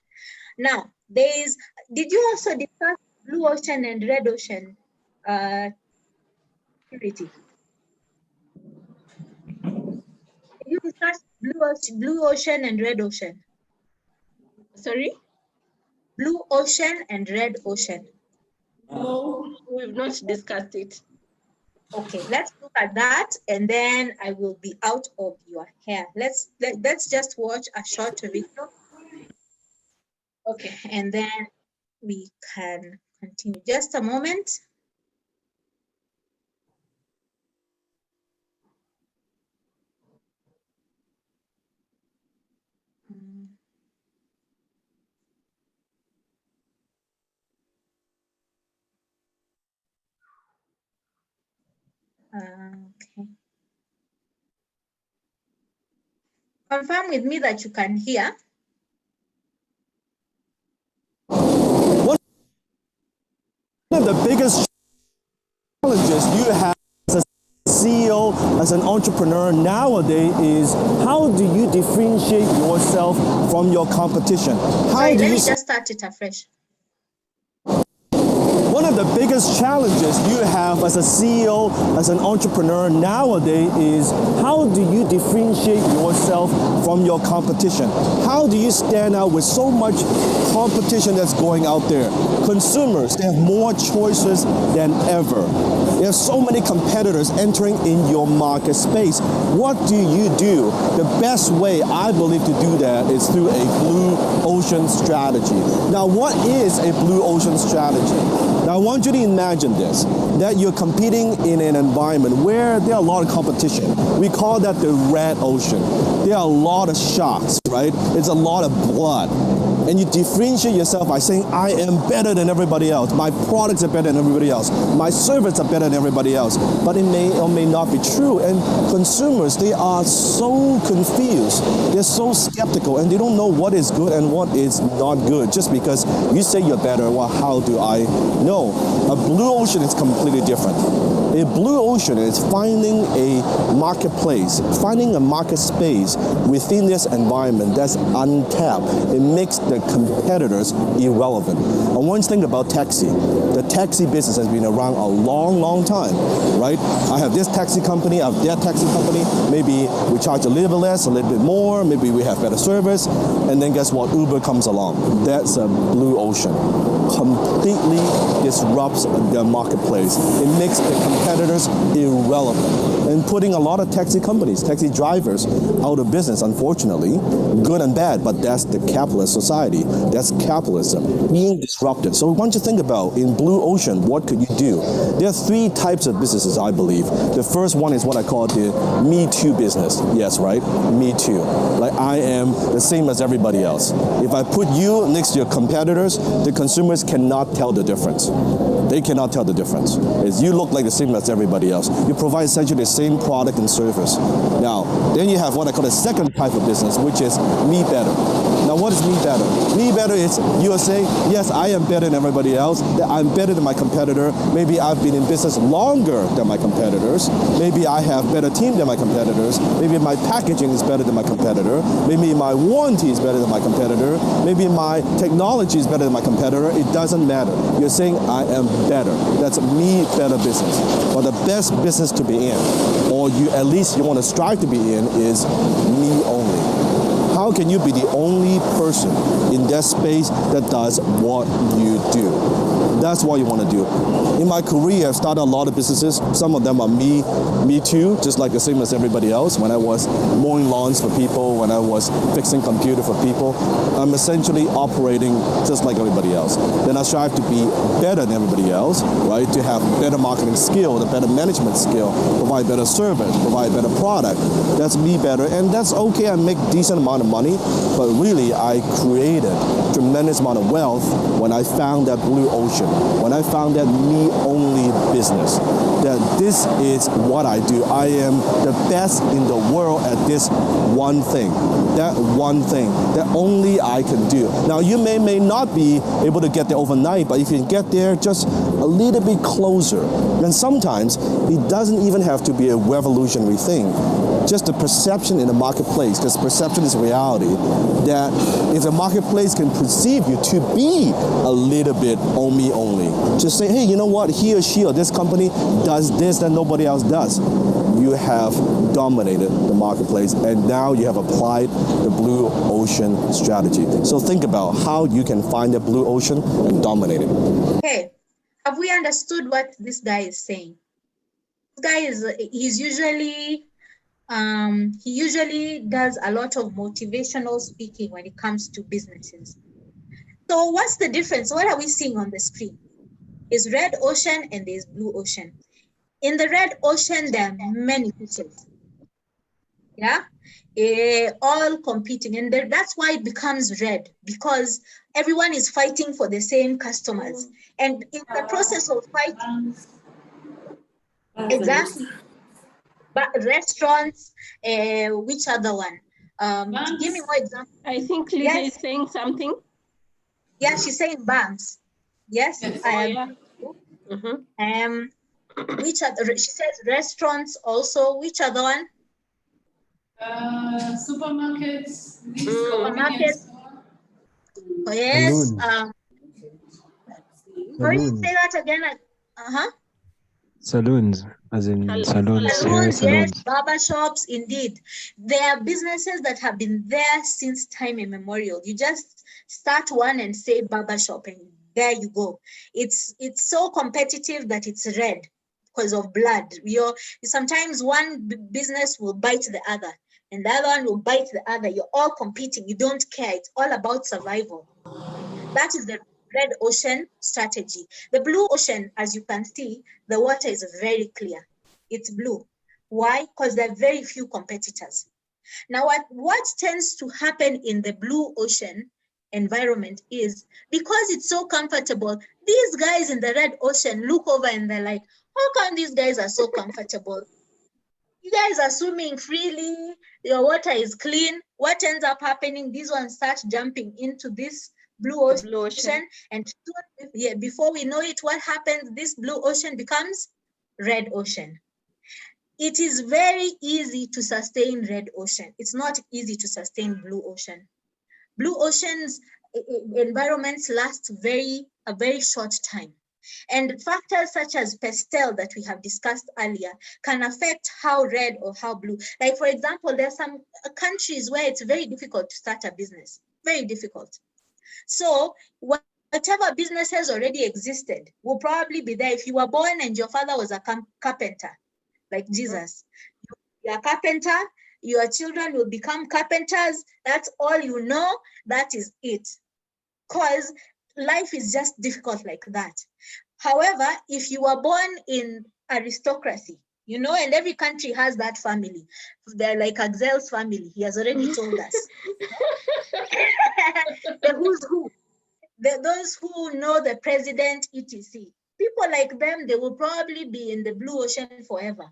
Now, did you also discuss blue ocean and red ocean security? Did you discuss blue ocean and red ocean? Sorry? blue ocean and red ocean? No, we've not discussed it. Okay, let's look at that, and then I will be out of your hair. Let's just watch a short video. Okay, and then we can continue. Just a moment. Okay. Confirm with me that you can hear. One of the biggest challenges you have as a CEO, as an entrepreneur nowadays is how do you differentiate yourself from your competition? Sorry, let me just start it afresh. One of the biggest challenges you have as a CEO, as an entrepreneur nowadays is how do you differentiate yourself from your competition? How do you stand out with so much competition that's going out there? Consumers, they have more choices than ever. There's so many competitors entering in your market space. What do you do? The best way, I believe, to do that is through a blue ocean strategy. Now, what is a blue ocean strategy? Now, I want you to imagine this, that you're competing in an environment where there are a lot of competition. We call that the red ocean. There are a lot of sharks, right? It's a lot of blood. And you differentiate yourself by saying, I am better than everybody else. My products are better than everybody else. My services are better than everybody else. But it may or may not be true. And consumers, they are so confused. They're so skeptical, and they don't know what is good and what is not good. Just because you say you're better, well, how do I know? A blue ocean is completely different. A blue ocean is finding a marketplace, finding a market space within this environment that's untapped. It makes the competitors irrelevant. And one thing about taxi, the taxi business has been around a long, long time, right? I have this taxi company, I have that taxi company. Maybe we charge a little bit less, a little bit more. Maybe we have better service. And then guess what? Uber comes along. That's a blue ocean. Completely disrupts the marketplace. It makes the competitors irrelevant and putting a lot of taxi companies, taxi drivers out of business, unfortunately. Good and bad, but that's the capitalist society. That's capitalism being disrupted. So once you think about in blue ocean, what could you do? There are three types of businesses, I believe. The first one is what I call the Me Too business. Yes, right? Me Too. Like I am the same as everybody else. If I put you next to your competitors, the consumers cannot tell the difference. They cannot tell the difference. It's you look like the same as everybody else. You provide essentially the same product and service. Now, then you have what I call the second type of business, which is me better. Now, what is me better? Me better is you are saying, yes, I am better than everybody else. I'm better than my competitor. Maybe I've been in business longer than my competitors. Maybe I have better team than my competitors. Maybe my packaging is better than my competitor. Maybe my warranty is better than my competitor. Maybe my technology is better than my competitor. It doesn't matter. You're saying I am better. That's a me better business. But the best business to be in, or you at least you want to strive to be in, is me only. How can you be the only person in that space that does what you do? That's what you want to do. In my career, I've started a lot of businesses. Some of them are me too, just like the same as everybody else. When I was mowing lawns for people, when I was fixing computer for people, I'm essentially operating just like everybody else. Then I strive to be better than everybody else, right? To have better marketing skill, the better management skill, provide better service, provide better product. That's me better, and that's okay. I make decent amount of money, but really I created tremendous amount of wealth when I found that blue ocean, when I found that me-only business, that this is what I do. I am the best in the world at this one thing, that only I can do. Now, you may not be able to get there overnight, but if you can get there just a little bit closer, then sometimes it doesn't even have to be a revolutionary thing. Just the perception in the marketplace, because perception is reality, that if the marketplace can perceive you to be a little bit me only, just say, hey, you know what, he or she or this company does this that nobody else does. You have dominated the marketplace, and now you have applied the blue ocean strategy. So think about how you can find the blue ocean and dominate it. Okay, have we understood what this guy is saying? This guy he's usually he usually does a lot of motivational speaking when it comes to businesses. So what's the difference? What are we seeing on the screen? Is red ocean and there's blue ocean. In the red ocean, there are many fishes. Yeah, all competing, and that's why it becomes red, because everyone is fighting for the same customers, and in the process of fighting, exactly. But restaurants, which other one? Give me more examples. I think Lydia is saying something. Yeah, she's saying banks. Yes, I am. Which other? She says restaurants also. Which other one? Supermarkets. Supermarkets. Oh, yes. Sorry, say that again. Saloons, as in salons, Salons, yes, barber shops, indeed. There are businesses that have been there since time immemorial. You just start one and say barber shop, and there you go. It's so competitive that it's red because of blood. Sometimes one business will bite the other, and the other one will bite the other. You're all competing. You don't care. It's all about survival. That is the red ocean strategy. The blue ocean, as you can see, the water is very clear. It's blue. Why? Because there are very few competitors. Now, what tends to happen in the blue ocean environment is, because it's so comfortable, these guys in the red ocean look over and they're like, how come these guys are so comfortable? You guys are swimming freely, your water is clean. What ends up happening? These ones start jumping into this blue ocean, and before we know it, what happens? This blue ocean becomes red ocean. It is very easy to sustain red ocean. It's not easy to sustain blue ocean. Blue ocean's environments last a very short time. And factors such as pastel that we have discussed earlier can affect how red or how blue. Like, for example, there are some countries where it's very difficult to start a business, very difficult. So whatever businesses already existed will probably be there. If you were born and your father was a carpenter, like Jesus, you're a carpenter, your children will become carpenters. That's all you know. That is it. Because life is just difficult like that. However, if you were born in aristocracy, and every country has that family. They're like Axel's family. He has already told us. The who's who. Those who know the president, etc. People like them, they will probably be in the blue ocean forever.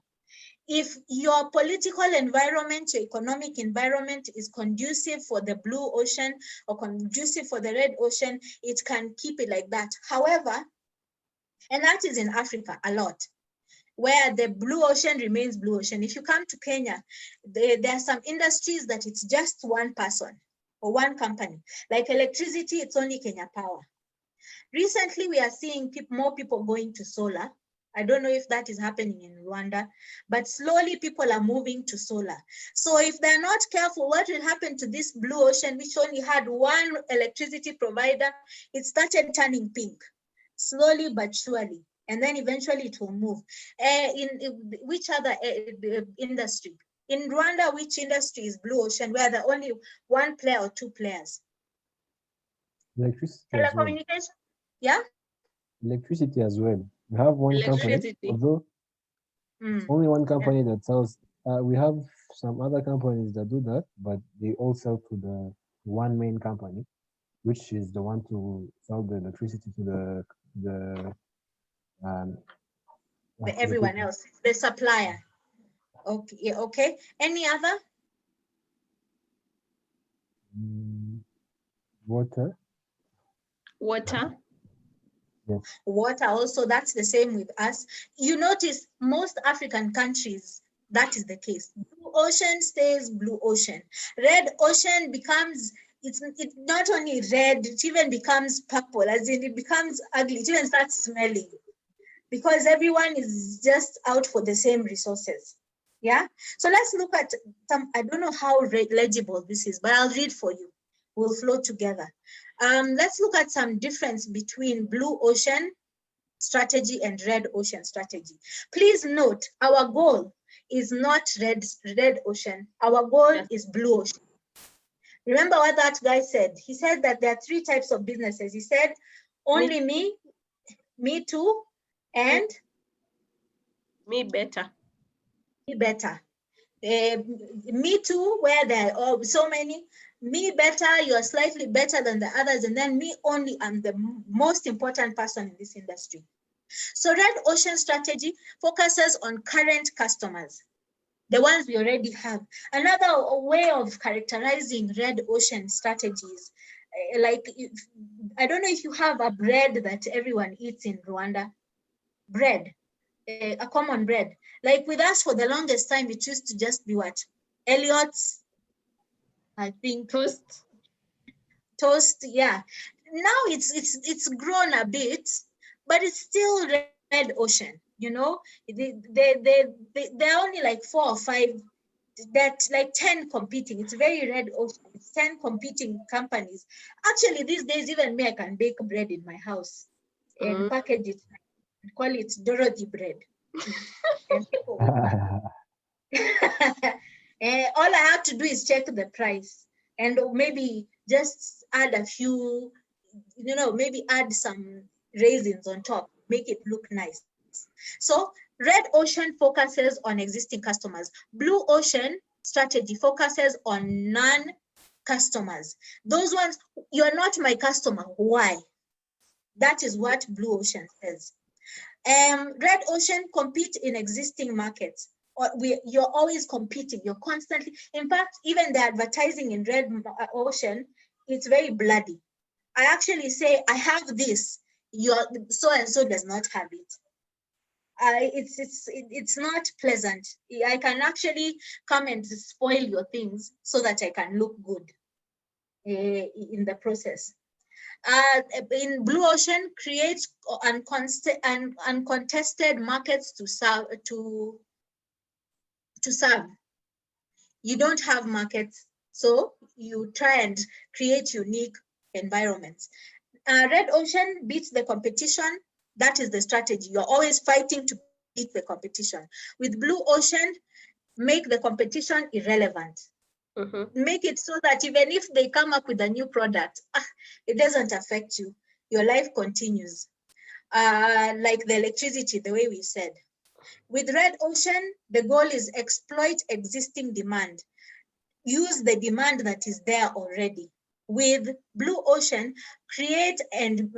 If your political environment, your economic environment is conducive for the blue ocean or conducive for the red ocean, it can keep it like that. However, and that is in Africa a lot, where the blue ocean remains blue ocean. If you come to Kenya, there are some industries that it's just one person or one company. Like electricity, it's only Kenya Power. Recently, we are seeing more people going to solar. I don't know if that is happening in Rwanda, but slowly people are moving to solar. So if they're not careful, what will happen to this blue ocean, which only had one electricity provider? It started turning pink, slowly but surely. And then eventually it will move. In which other industry? In Rwanda, which industry is blue ocean, where there are only one player or two players? Electricity. Telecommunication? Yeah? Electricity as well. We have one company, although only one company that sells. We have some other companies that do that, but they all sell to the one main company, which is the one to sell the electricity to everyone else, the supplier. Okay, okay. Any other? Water. Water. Yes. Water also, that's the same with us. You notice most African countries, that is the case. Blue ocean stays blue ocean. Red ocean becomes, it's not only red, it even becomes purple, as in it becomes ugly, it even starts smelling, because everyone is just out for the same resources. Yeah, so let's look at some, I don't know how legible this is, but I'll read for you. We'll flow together. Let's look at some difference between blue ocean strategy and red ocean strategy. Please note, our goal is not red ocean. Our goal is blue ocean. Remember what that guy said? He said that there are 3 types of businesses. He said, only me too, and me better. Me better. Me too, where there are so many. Me better, you are slightly better than the others, and then me only, I'm the most important person in this industry. So red ocean strategy focuses on current customers, the ones we already have. Another way of characterizing red ocean strategies, like, I don't know if you have a bread that everyone eats in Rwanda. Bread, a common bread. Like with us, for the longest time, it used to just be what? Elliot's, I think. Toast, yeah. Now it's grown a bit, but it's still red ocean, you know? There are only like 4 or 5, that like 10 competing. It's very red ocean. It's 10 competing companies. Actually, these days, even me, I can bake bread in my house and package it and call it Dorothy bread. And people all I have to do is check the price and maybe just add a few, you know, maybe add some raisins on top, make it look nice. So red ocean focuses on existing customers. Blue ocean strategy focuses on non-customers. Those ones, you're not my customer. Why? That is what blue ocean says. Red ocean compete in existing markets. You're always competing. You're constantly. In fact, even the advertising in red ocean, it's very bloody. I actually say, I have this. Your so and so does not have it. It's not pleasant. I can actually come and spoil your things so that I can look good in the process. In blue ocean, create uncontested markets to serve. You don't have markets, so you try and create unique environments. Red ocean beats the competition. That is the strategy. You're always fighting to beat the competition. With blue ocean, make the competition irrelevant. Make it so that even if they come up with a new product, it doesn't affect you. Your life continues. Like the electricity, the way we said. With red ocean, the goal is exploit existing demand. Use the demand that is there already. With blue ocean, create and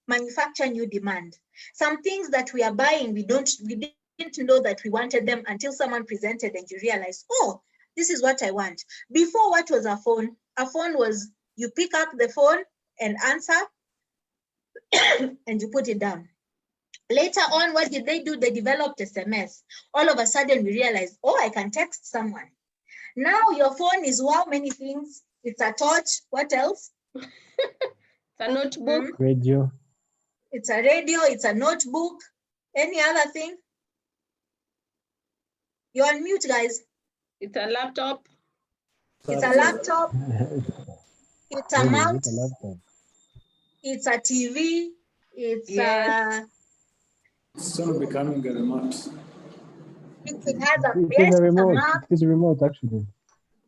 manufacture new demand. Some things that we are buying, we didn't know that we wanted them until someone presented and you realize, oh, this is what I want. Before, what was a phone? A phone was, you pick up the phone and answer and you put it down. Later on, what did they do? They developed SMS. All of a sudden, we realized, oh, I can text someone. Now your phone is how many things? It's a torch. What else? It's a notebook. Radio. It's a radio. It's a notebook. Any other thing? You're on mute, guys. It's a laptop. It's a laptop. It's a mouse. It's a TV. It's soon becoming a remote. It has a It is a remote. It is a remote, actually.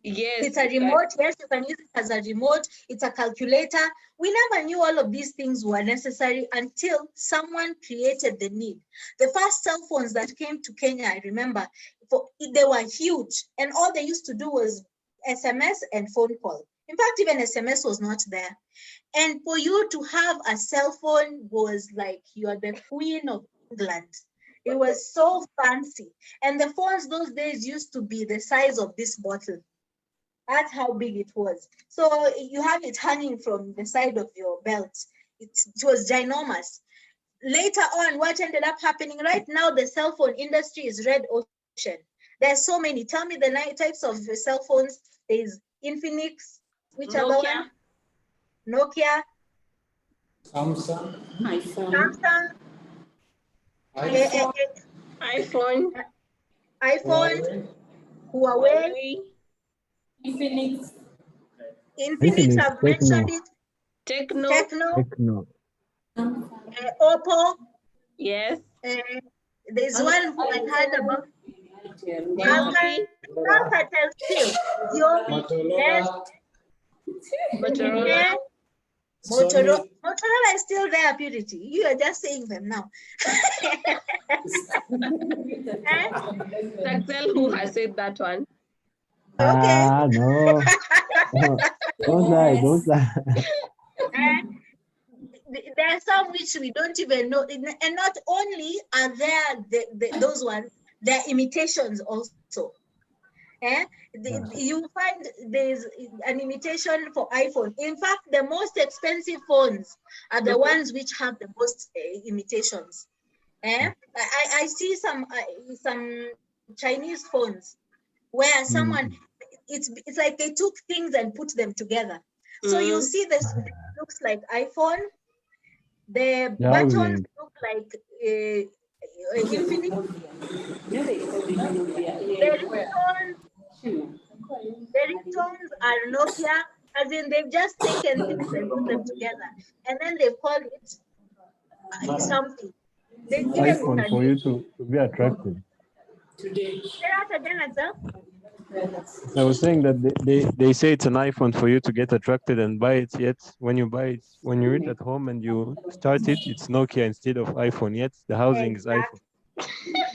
Yes. It's a remote. Yes, you can use it as a remote. It's a calculator. We never knew all of these things were necessary until someone created the need. The first cell phones that came to Kenya, I remember, they were huge. And all they used to do was SMS and phone call. In fact, even SMS was not there. And for you to have a cell phone was like you're the Queen of England. It was so fancy. And the phones those days used to be the size of this bottle. That's how big it was. So you have it hanging from the side of your belt. It was ginormous. Later on, what ended up happening right now, the cell phone industry is red ocean. There's so many. Tell me the 9 types of cell phones. There's Infinix. Which other one? Nokia. Samsung. iPhone. Samsung. iPhone. iPhone, Huawei, Infinix. Infinix, I've mentioned it. Techno. Techno. Oppo. Yes. There's one who I heard about. Xiaomi. Alcatel still. Motorola. Motorola. Motorola is still there, Purity. You are just saying them now. Taxel, who has said that one? Okay. No. Don't lie, don't lie. There are some which we don't even know. And not only are there those ones, there are imitations also. You find there's an imitation for iPhone. In fact, the most expensive phones are the ones which have the most imitations. I see some Chinese phones where someone, it's like they took things and put them together. So you see the screen looks like iPhone, the buttons look like Infinix. The ringtones are Nokia, as in they've just taken things and put them together, and then they've called it something. They iPhone for you to be attracted. Today. Say that again, Azam. I was saying that they say it's an iPhone for you to get attracted and buy it, yet when you buy it, when you're at home and you start it, it's Nokia instead of iPhone, yet the housing is iPhone.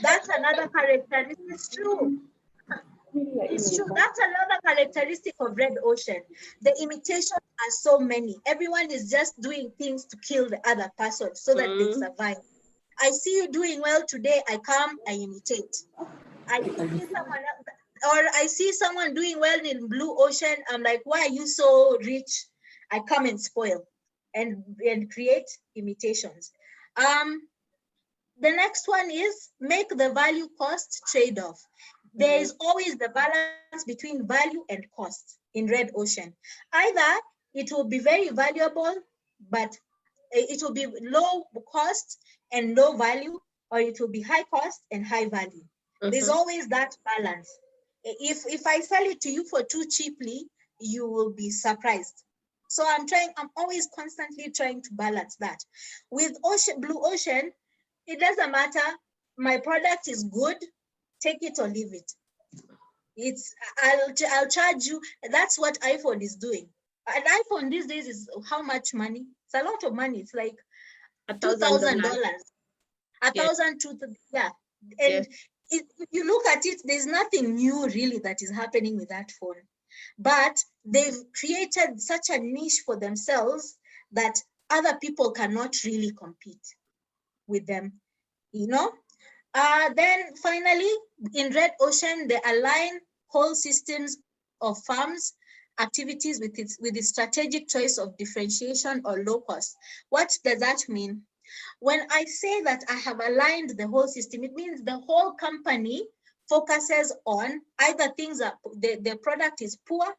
That's another characteristic. It's true. It's true. That's another characteristic of Red Ocean. The imitations are so many. Everyone is just doing things to kill the other person so that they survive. I see you doing well today. I come, I imitate. I see someone else, or I see someone doing well in Blue Ocean. I'm like, why are you so rich? I come and spoil and create imitations. The next one is make the value cost trade-off. There is always the balance between value and cost in Red Ocean. Either it will be very valuable, but it will be low cost and low value, or it will be high cost and high value. There's always that balance. If I sell it to you for too cheaply, you will be surprised. So I'm always constantly trying to balance that. With Blue Ocean, it doesn't matter. My product is good, take it or leave it. I'll charge you. That's what iPhone is doing. An iPhone these days is how much money? It's a lot of money. It's like $2,000. $1,000 yeah. And if you look at it, there's nothing new really that is happening with that phone. But they've created such a niche for themselves that other people cannot really compete with them, you know? Then finally, in Red Ocean, they align whole systems of farms activities with its strategic choice of differentiation or low cost. What does that mean? When I say that I have aligned the whole system, it means the whole company focuses on either things that the product is poor,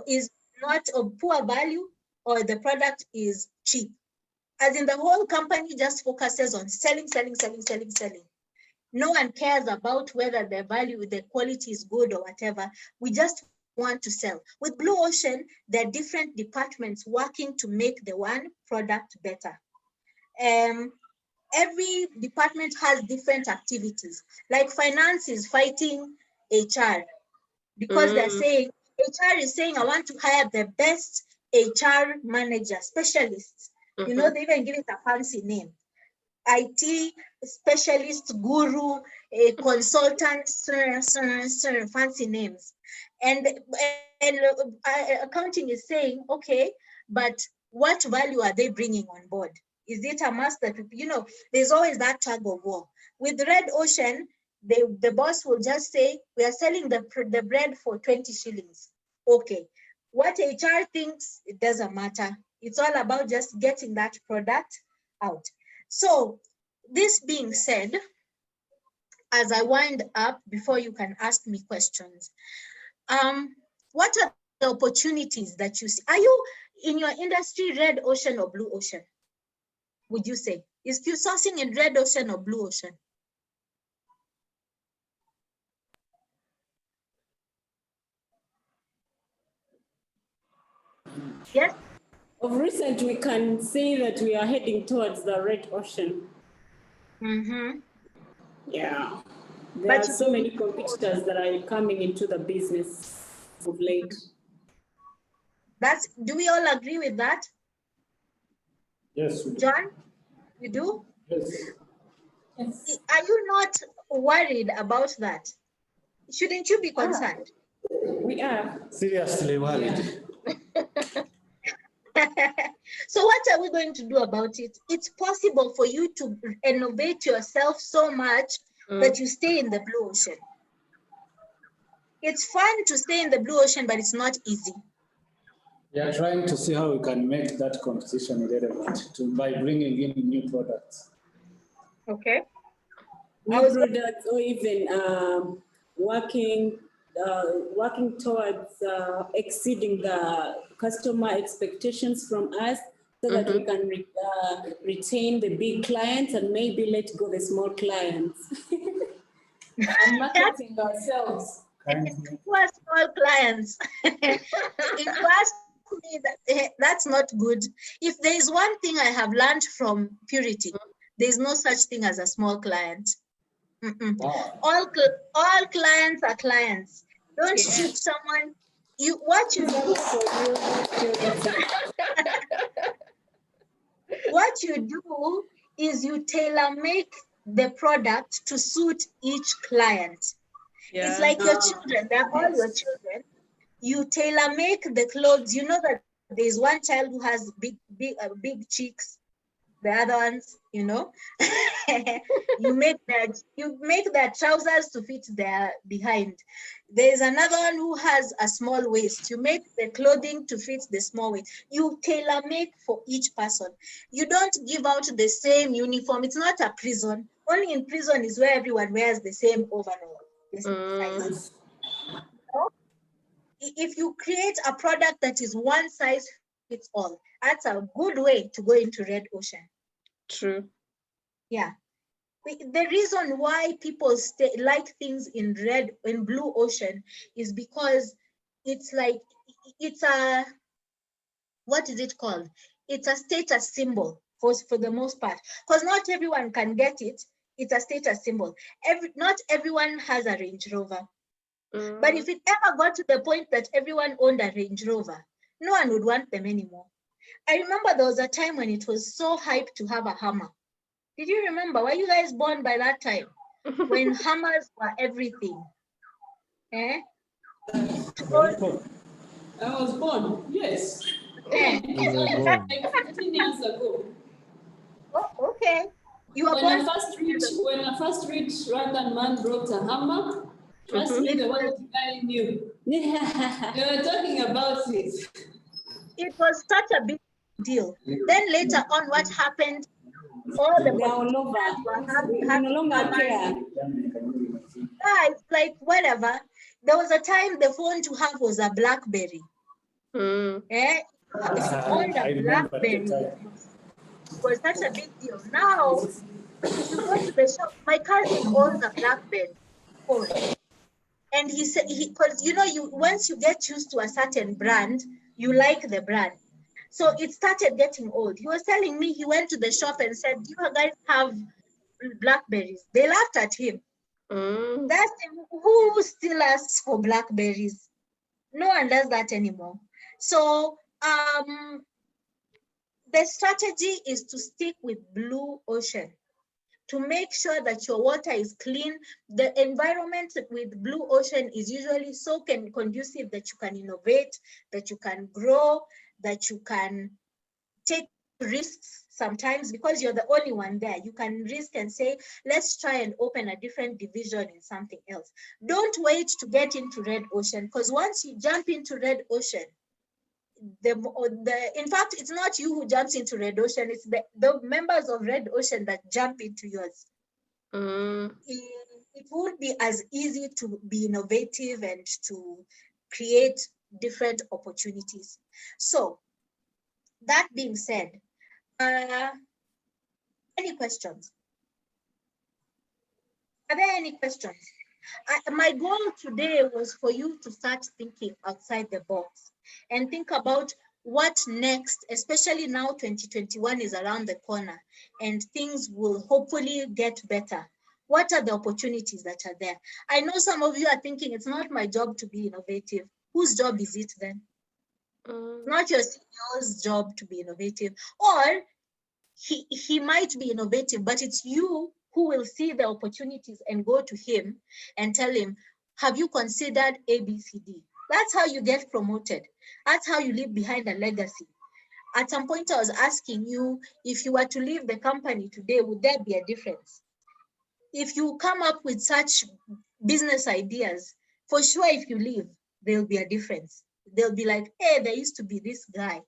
is not of poor value, or the product is cheap. As in the whole company just focuses on selling. No one cares about whether the value, the quality is good or whatever. We just want to sell. With Blue Ocean, there are different departments working to make the one product better. Every department has different activities. Like finance is fighting HR because they're saying, HR is saying, I want to hire the best HR manager, specialists. You know, they even give it a fancy name. IT specialist, guru, a consultant, fancy names. And accounting is saying, okay, but what value are they bringing on board? Is it a must that, you know, there's always that tug of war. With Red Ocean, the boss will just say, we are selling the bread for 20 shillings. Okay, what HR thinks, it doesn't matter. It's all about just getting that product out. So this being said, as I wind up before you can ask me questions, what are the opportunities that you see? Are you in your industry Red Ocean or Blue Ocean? Would you say? Is you sourcing in Red Ocean or Blue Ocean? Yes. Of recent, we can say that we are heading towards the red ocean. Yeah. There are so many competitors that are coming into the business of late. Do we all agree with that? Yes. We do. John, you do? Yes. Yes. Are you not worried about that? Shouldn't you be concerned? We are. Seriously worried. So what are we going to do about it? It's possible for you to innovate yourself so much that you stay in the blue ocean. It's fun to stay in the blue ocean, but it's not easy. We are trying to see how we can make that competition relevant by bringing in new products. Okay. New products, or even working towards exceeding the customer expectations from us, so that we can retain the big clients and maybe let go the small clients. And marketing ourselves. Who are small clients? If you ask me, that's not good. If there is one thing I have learned from Purity, there is no such thing as a small client. Wow. All clients are clients. Don't treat someone. What you do is you tailor make the product to suit each client. It's like your children. They're all your children. You tailor make the clothes. You know that there's one child who has big cheeks. The other ones, you know, you make their trousers to fit their behind. There's another one who has a small waist. You make the clothing to fit the small waist. You tailor make for each person. You don't give out the same uniform. It's not a prison. Only in prison is where everyone wears the same overall. The same size. If you create a product that is one size fits all, that's a good way to go into red ocean. True. Yeah. The reason why people like things in blue ocean is because it's a, what is it called? It's a status symbol for the most part. Because not everyone can get it. It's a status symbol. Not everyone has a Range Rover. But if it ever got to the point that everyone owned a Range Rover, no one would want them anymore. I remember there was a time when it was so hyped to have a Hummer. Did you remember? Were you guys born by that time? When Hummers were everything. Eh? I was born, yes. Eh. Like 15 years ago. Oh, okay. You were When born. I first read Random Man wrote a Hammer, trust me, the world I knew. They were talking about it. It was such a big deal. Then later on, what happened? All the we no longer care. Yeah, it's like whatever. There was a time the phone to have was a BlackBerry. Eh? If you owned a BlackBerry, it was such a big deal. Now, if you go to the shop, my cousin owns a BlackBerry phone. And he said, because you know, once you get used to a certain brand, you like the brand. So it started getting old. He was telling me he went to the shop and said, "Do you guys have Blackberries?" They laughed at him. That's who still asks for Blackberries? No one does that anymore. So the strategy is to stick with blue ocean, to make sure that your water is clean. The environment with blue ocean is usually so conducive that you can innovate, that you can grow, that you can take risks sometimes, because you're the only one there. You can risk and say, let's try and open a different division in something else. Don't wait to get into red ocean, because once you jump into red ocean, in fact, it's not you who jumps into red ocean, it's the members of red ocean that jump into yours. It won't be as easy to be innovative and to create different opportunities. So that being said, any questions? Are there any questions? My goal today was for you to start thinking outside the box and think about what next, especially now 2021 is around the corner and things will hopefully get better. What are the opportunities that are there? I know some of you are thinking, it's not my job to be innovative. Whose job is it then? Not your CEO's job to be innovative. Or he might be innovative, but it's you who will see the opportunities and go to him and tell him, have you considered ABCD? That's how you get promoted. That's how you leave behind a legacy. At some point, I was asking you, if you were to leave the company today, would there be a difference? If you come up with such business ideas, for sure, if you leave, there'll be a difference. They'll be like, hey, there used to be this guy.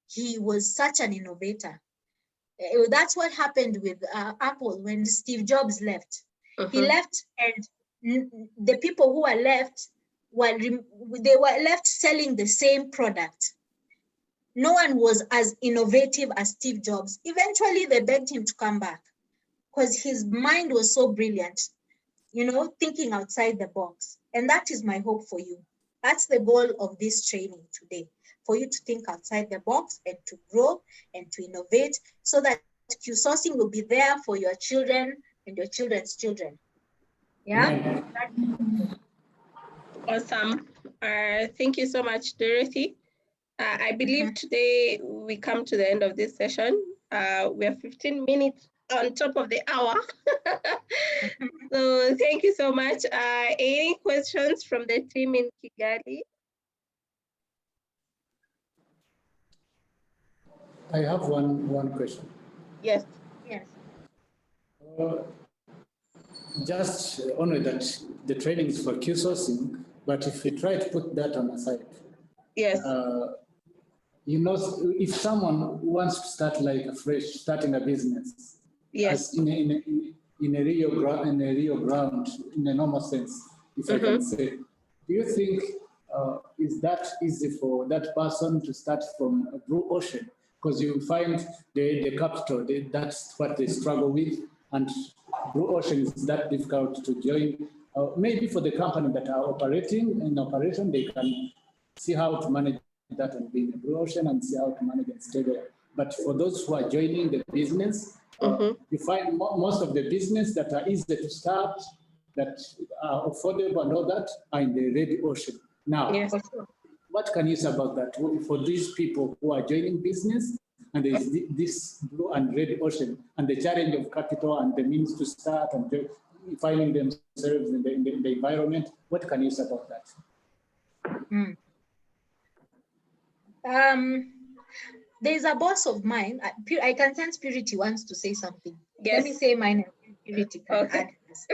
He was such an innovator. That's what happened with Apple when Steve Jobs left. He left, and the people who were left, they were left selling the same product. No one was as innovative as Steve Jobs. Eventually, they begged him to come back because his mind was so brilliant, thinking outside the box. And that is my hope for you. That's the goal of this training today, for you to think outside the box and to grow and to innovate so that Q-sourcing will be there for your children and your children's children. Yeah? Awesome. Thank you so much, Dorothy. I believe today we come to the end of this session. We are 15 minutes on top of the hour. So thank you so much. Any questions from the team in Kigali? I have one question. Yes. Yes. Just only that the training is for Q-sourcing, but if we try to put that on the side, yes. If someone wants to start like starting a business, yes, in a real ground, in a normal sense, if I can say, do you think is that easy for that person to start from a blue ocean? Because you find the capital, that's what they struggle with, and blue ocean is that difficult to join. Maybe for the company that are operating in operation, they can see how to manage that and be in the blue ocean and see how to manage and stay there. But for those who are joining the business, you find most of the business that are easy to start, that are affordable and all that, are in the red ocean. Now, yes, what can you say about that for these people who are joining business and there's this blue and red ocean and the challenge of capital and the means to start and finding themselves in the environment? What can you say about that? There's a boss of mine. I can sense Purity wants to say something. Yes. Let me say mine and Purity can add this.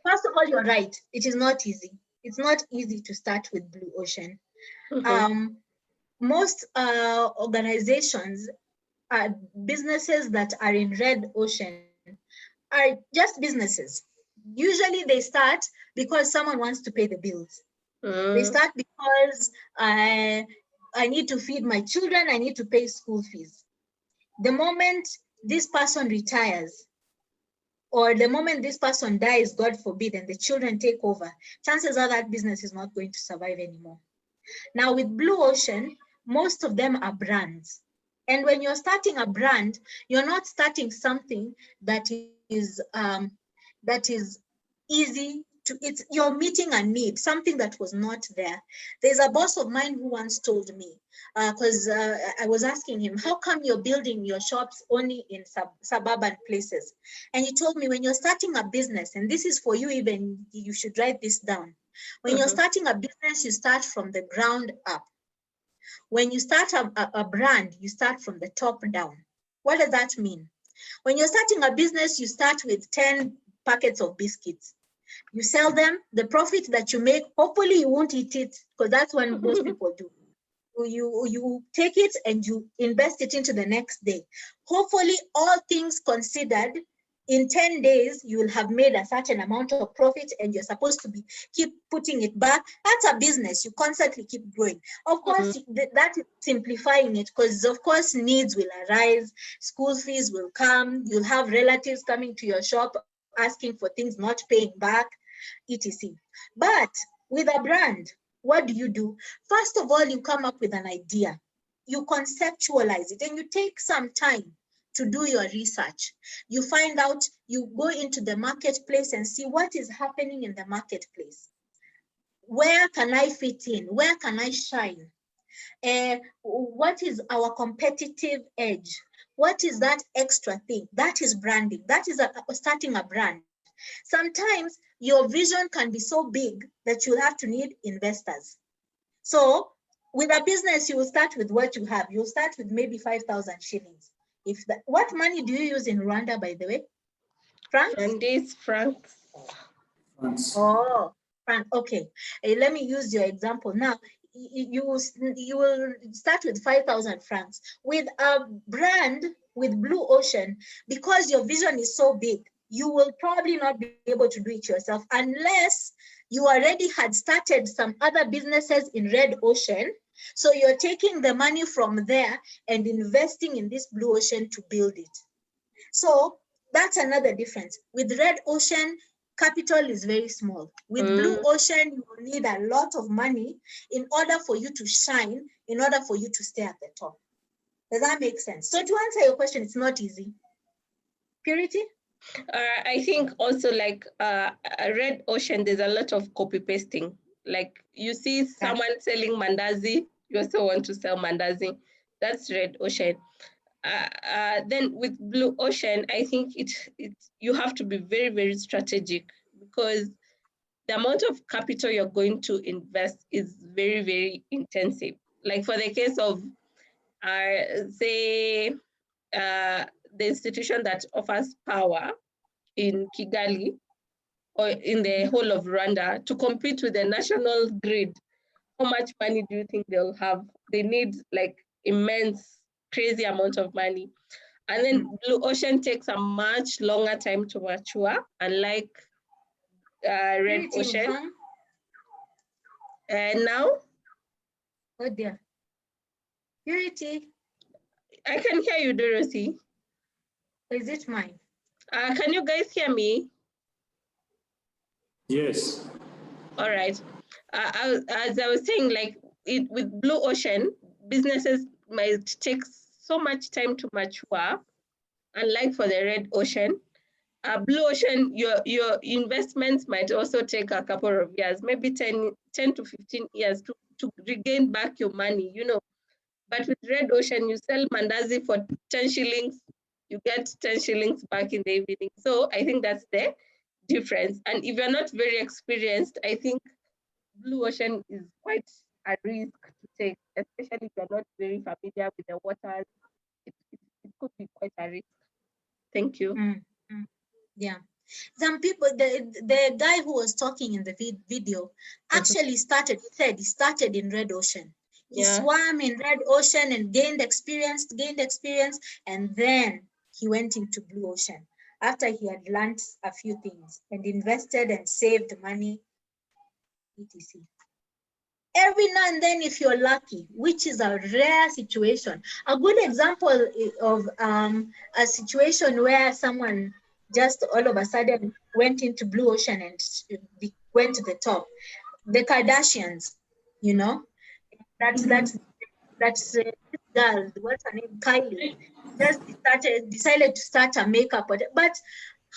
First of all, you're right. It is not easy. It's not easy to start with blue ocean. Most organizations, businesses that are in red ocean are just businesses. Usually they start because someone wants to pay the bills. They start because I need to feed my children, I need to pay school fees. The moment this person retires, or the moment this person dies, God forbid, and the children take over, chances are that business is not going to survive anymore. Now with blue ocean, most of them are brands. And when you're starting a brand, you're not starting something that is easy to, you're meeting a need, something that was not there. There's a boss of mine who once told me, because I was asking him, how come you're building your shops only in suburban places? And he told me, when you're starting a business, and this is for you, even you should write this down. When you're starting a business, you start from the ground up. When you start a brand, you start from the top down. What does that mean? When you're starting a business, you start with 10 packets of biscuits. You sell them, the profit that you make, hopefully you won't eat it, because that's what most people do. You take it and you invest it into the next day. Hopefully, all things considered, in 10 days, you will have made a certain amount of profit and you're supposed to keep putting it back. That's a business. You constantly keep growing. Of course, that is simplifying it, because of course, needs will arise, school fees will come, you'll have relatives coming to your shop asking for things, not paying back, etc. But with a brand, what do? First of all, you come up with an idea. You conceptualize it, and you take some time to do your research. You find out, you go into the marketplace and see what is happening in the marketplace. Where can I fit in? Where can I shine? What is our competitive edge? What is that extra thing? That is branding. That is starting a brand. Sometimes your vision can be so big that you'll have to need investors. So with a business, you will start with what you have. You'll start with maybe 5,000 shillings. What money do you use in Rwanda, by the way? Francs? Rwandese francs. Oh, franc. Okay. Let me use your example. Now, you will start with 5,000 francs. With a brand, with Blue Ocean, because your vision is so big, you will probably not be able to do it yourself unless you already had started some other businesses in Red Ocean. So you're taking the money from there and investing in this Blue Ocean to build it. So that's another difference. With Red Ocean, capital is very small. With Blue Ocean, you will need a lot of money in order for you to shine, in order for you to stay at the top. Does that make sense? So to answer your question, it's not easy. Purity? I think also like Red Ocean, there's a lot of copy pasting. Like you see someone selling mandazi, you also want to sell mandazi. That's Red Ocean. Then with Blue Ocean, I think you have to be very, very strategic because the amount of capital you're going to invest is very, very intensive. Like for the case of, say, the institution that offers power in Kigali or in the whole of Rwanda to compete with the national grid, how much money do you think they'll have? They need like immense, crazy amount of money. And then Blue Ocean takes a much longer time to mature, unlike Red Ocean. And now? Oh dear. Purity. I can hear you, Dorothy. Is it mine? Can you guys hear me? Yes. All right. As I was saying, like with Blue Ocean, businesses might take so much time to mature, unlike for the Red Ocean. Blue Ocean, your investments might also take a couple of years, maybe 10 to 15 years to regain back your money, you know. But with Red Ocean, you sell mandazi for 10 shillings, you get 10 shillings back in the evening. So I think that's the difference. And if you're not very experienced, I think Blue Ocean is quite a risk to take, especially if you're not very familiar with the waters. It could be quite a risk. Thank you. Yeah. Some people, the guy who was talking in the video actually started in Red Ocean. He swam in Red Ocean and gained experience, and then he went into Blue Ocean after he had learned a few things and invested and saved money, etc. Every now and then, if you're lucky, which is a rare situation, a good example of a situation where someone just all of a sudden went into Blue Ocean and went to the top. The Kardashians, you know, that's this girl, what's her name, Kylie, just decided to start a makeup, but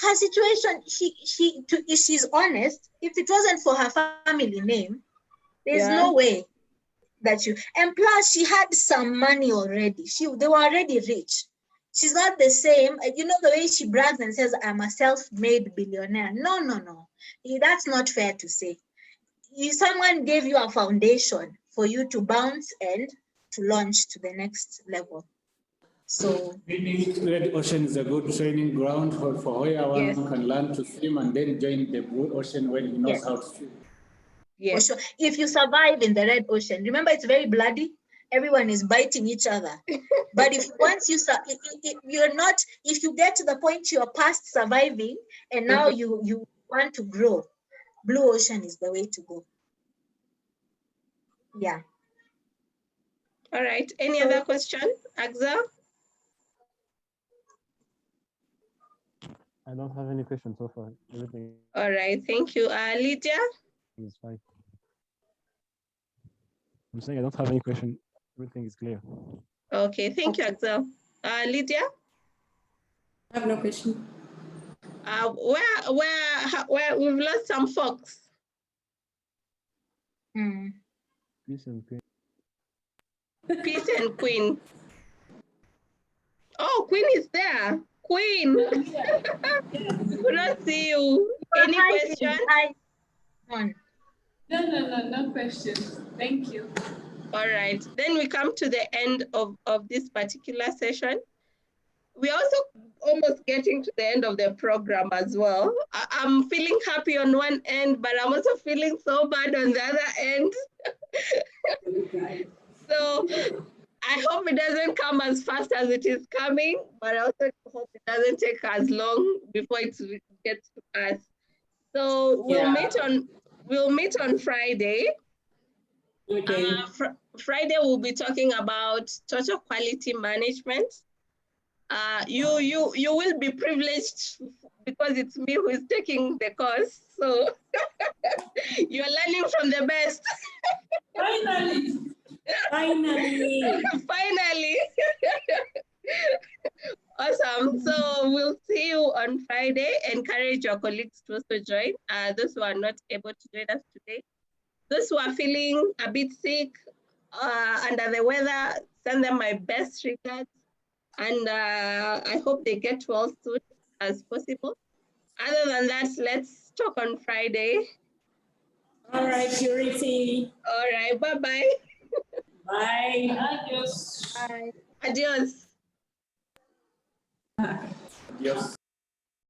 her situation, she's honest, if it wasn't for her family name, there's no way that and plus she had some money already. They were already rich. She's not the same, you know, the way she brags and says, I'm a self-made billionaire. No. That's not fair to say. Someone gave you a foundation for you to bounce and to launch to the next level. So meaning Red Ocean is a good training ground for where one can learn to swim and then join the Blue Ocean when he knows how to swim. For sure. If you survive in the Red Ocean, remember it's very bloody. Everyone is biting each other. But if you get to the point you're past surviving and now you want to grow, Blue Ocean is the way to go. Yeah. All right. Any other question, Agza? I don't have any questions so far. Everything. All right. Thank you. Lydia? It's fine. I'm saying I don't have any question. Everything is clear. Okay, thank you, Axel. Lydia? I have no question. Where we've lost some folks. Peace and Queen. Peace and Queen. Oh, Queen is there. Queen. Could not see you. Any question? No questions. Thank you. All right. Then we come to the end of this particular session. We're also almost getting to the end of the program as well. I'm feeling happy on one end, but I'm also feeling so bad on the other end. So I hope it doesn't come as fast as it is coming, but I also hope it doesn't take as long before it gets to us. So we'll meet on Friday. Okay. Friday we'll be talking about total quality management. You will be privileged because it's me who is taking the course. So you're learning from the best. Finally. Finally. Finally. Awesome. So we'll see you on Friday. Encourage your colleagues to also join. Those who are not able to join us today. Those who are feeling a bit sick, under the weather, send them my best regards. And I hope they get well soon as possible. Other than that, let's talk on Friday. All right, Purity. All right, bye-bye. Bye. Adios. Bye. Adios. Yes.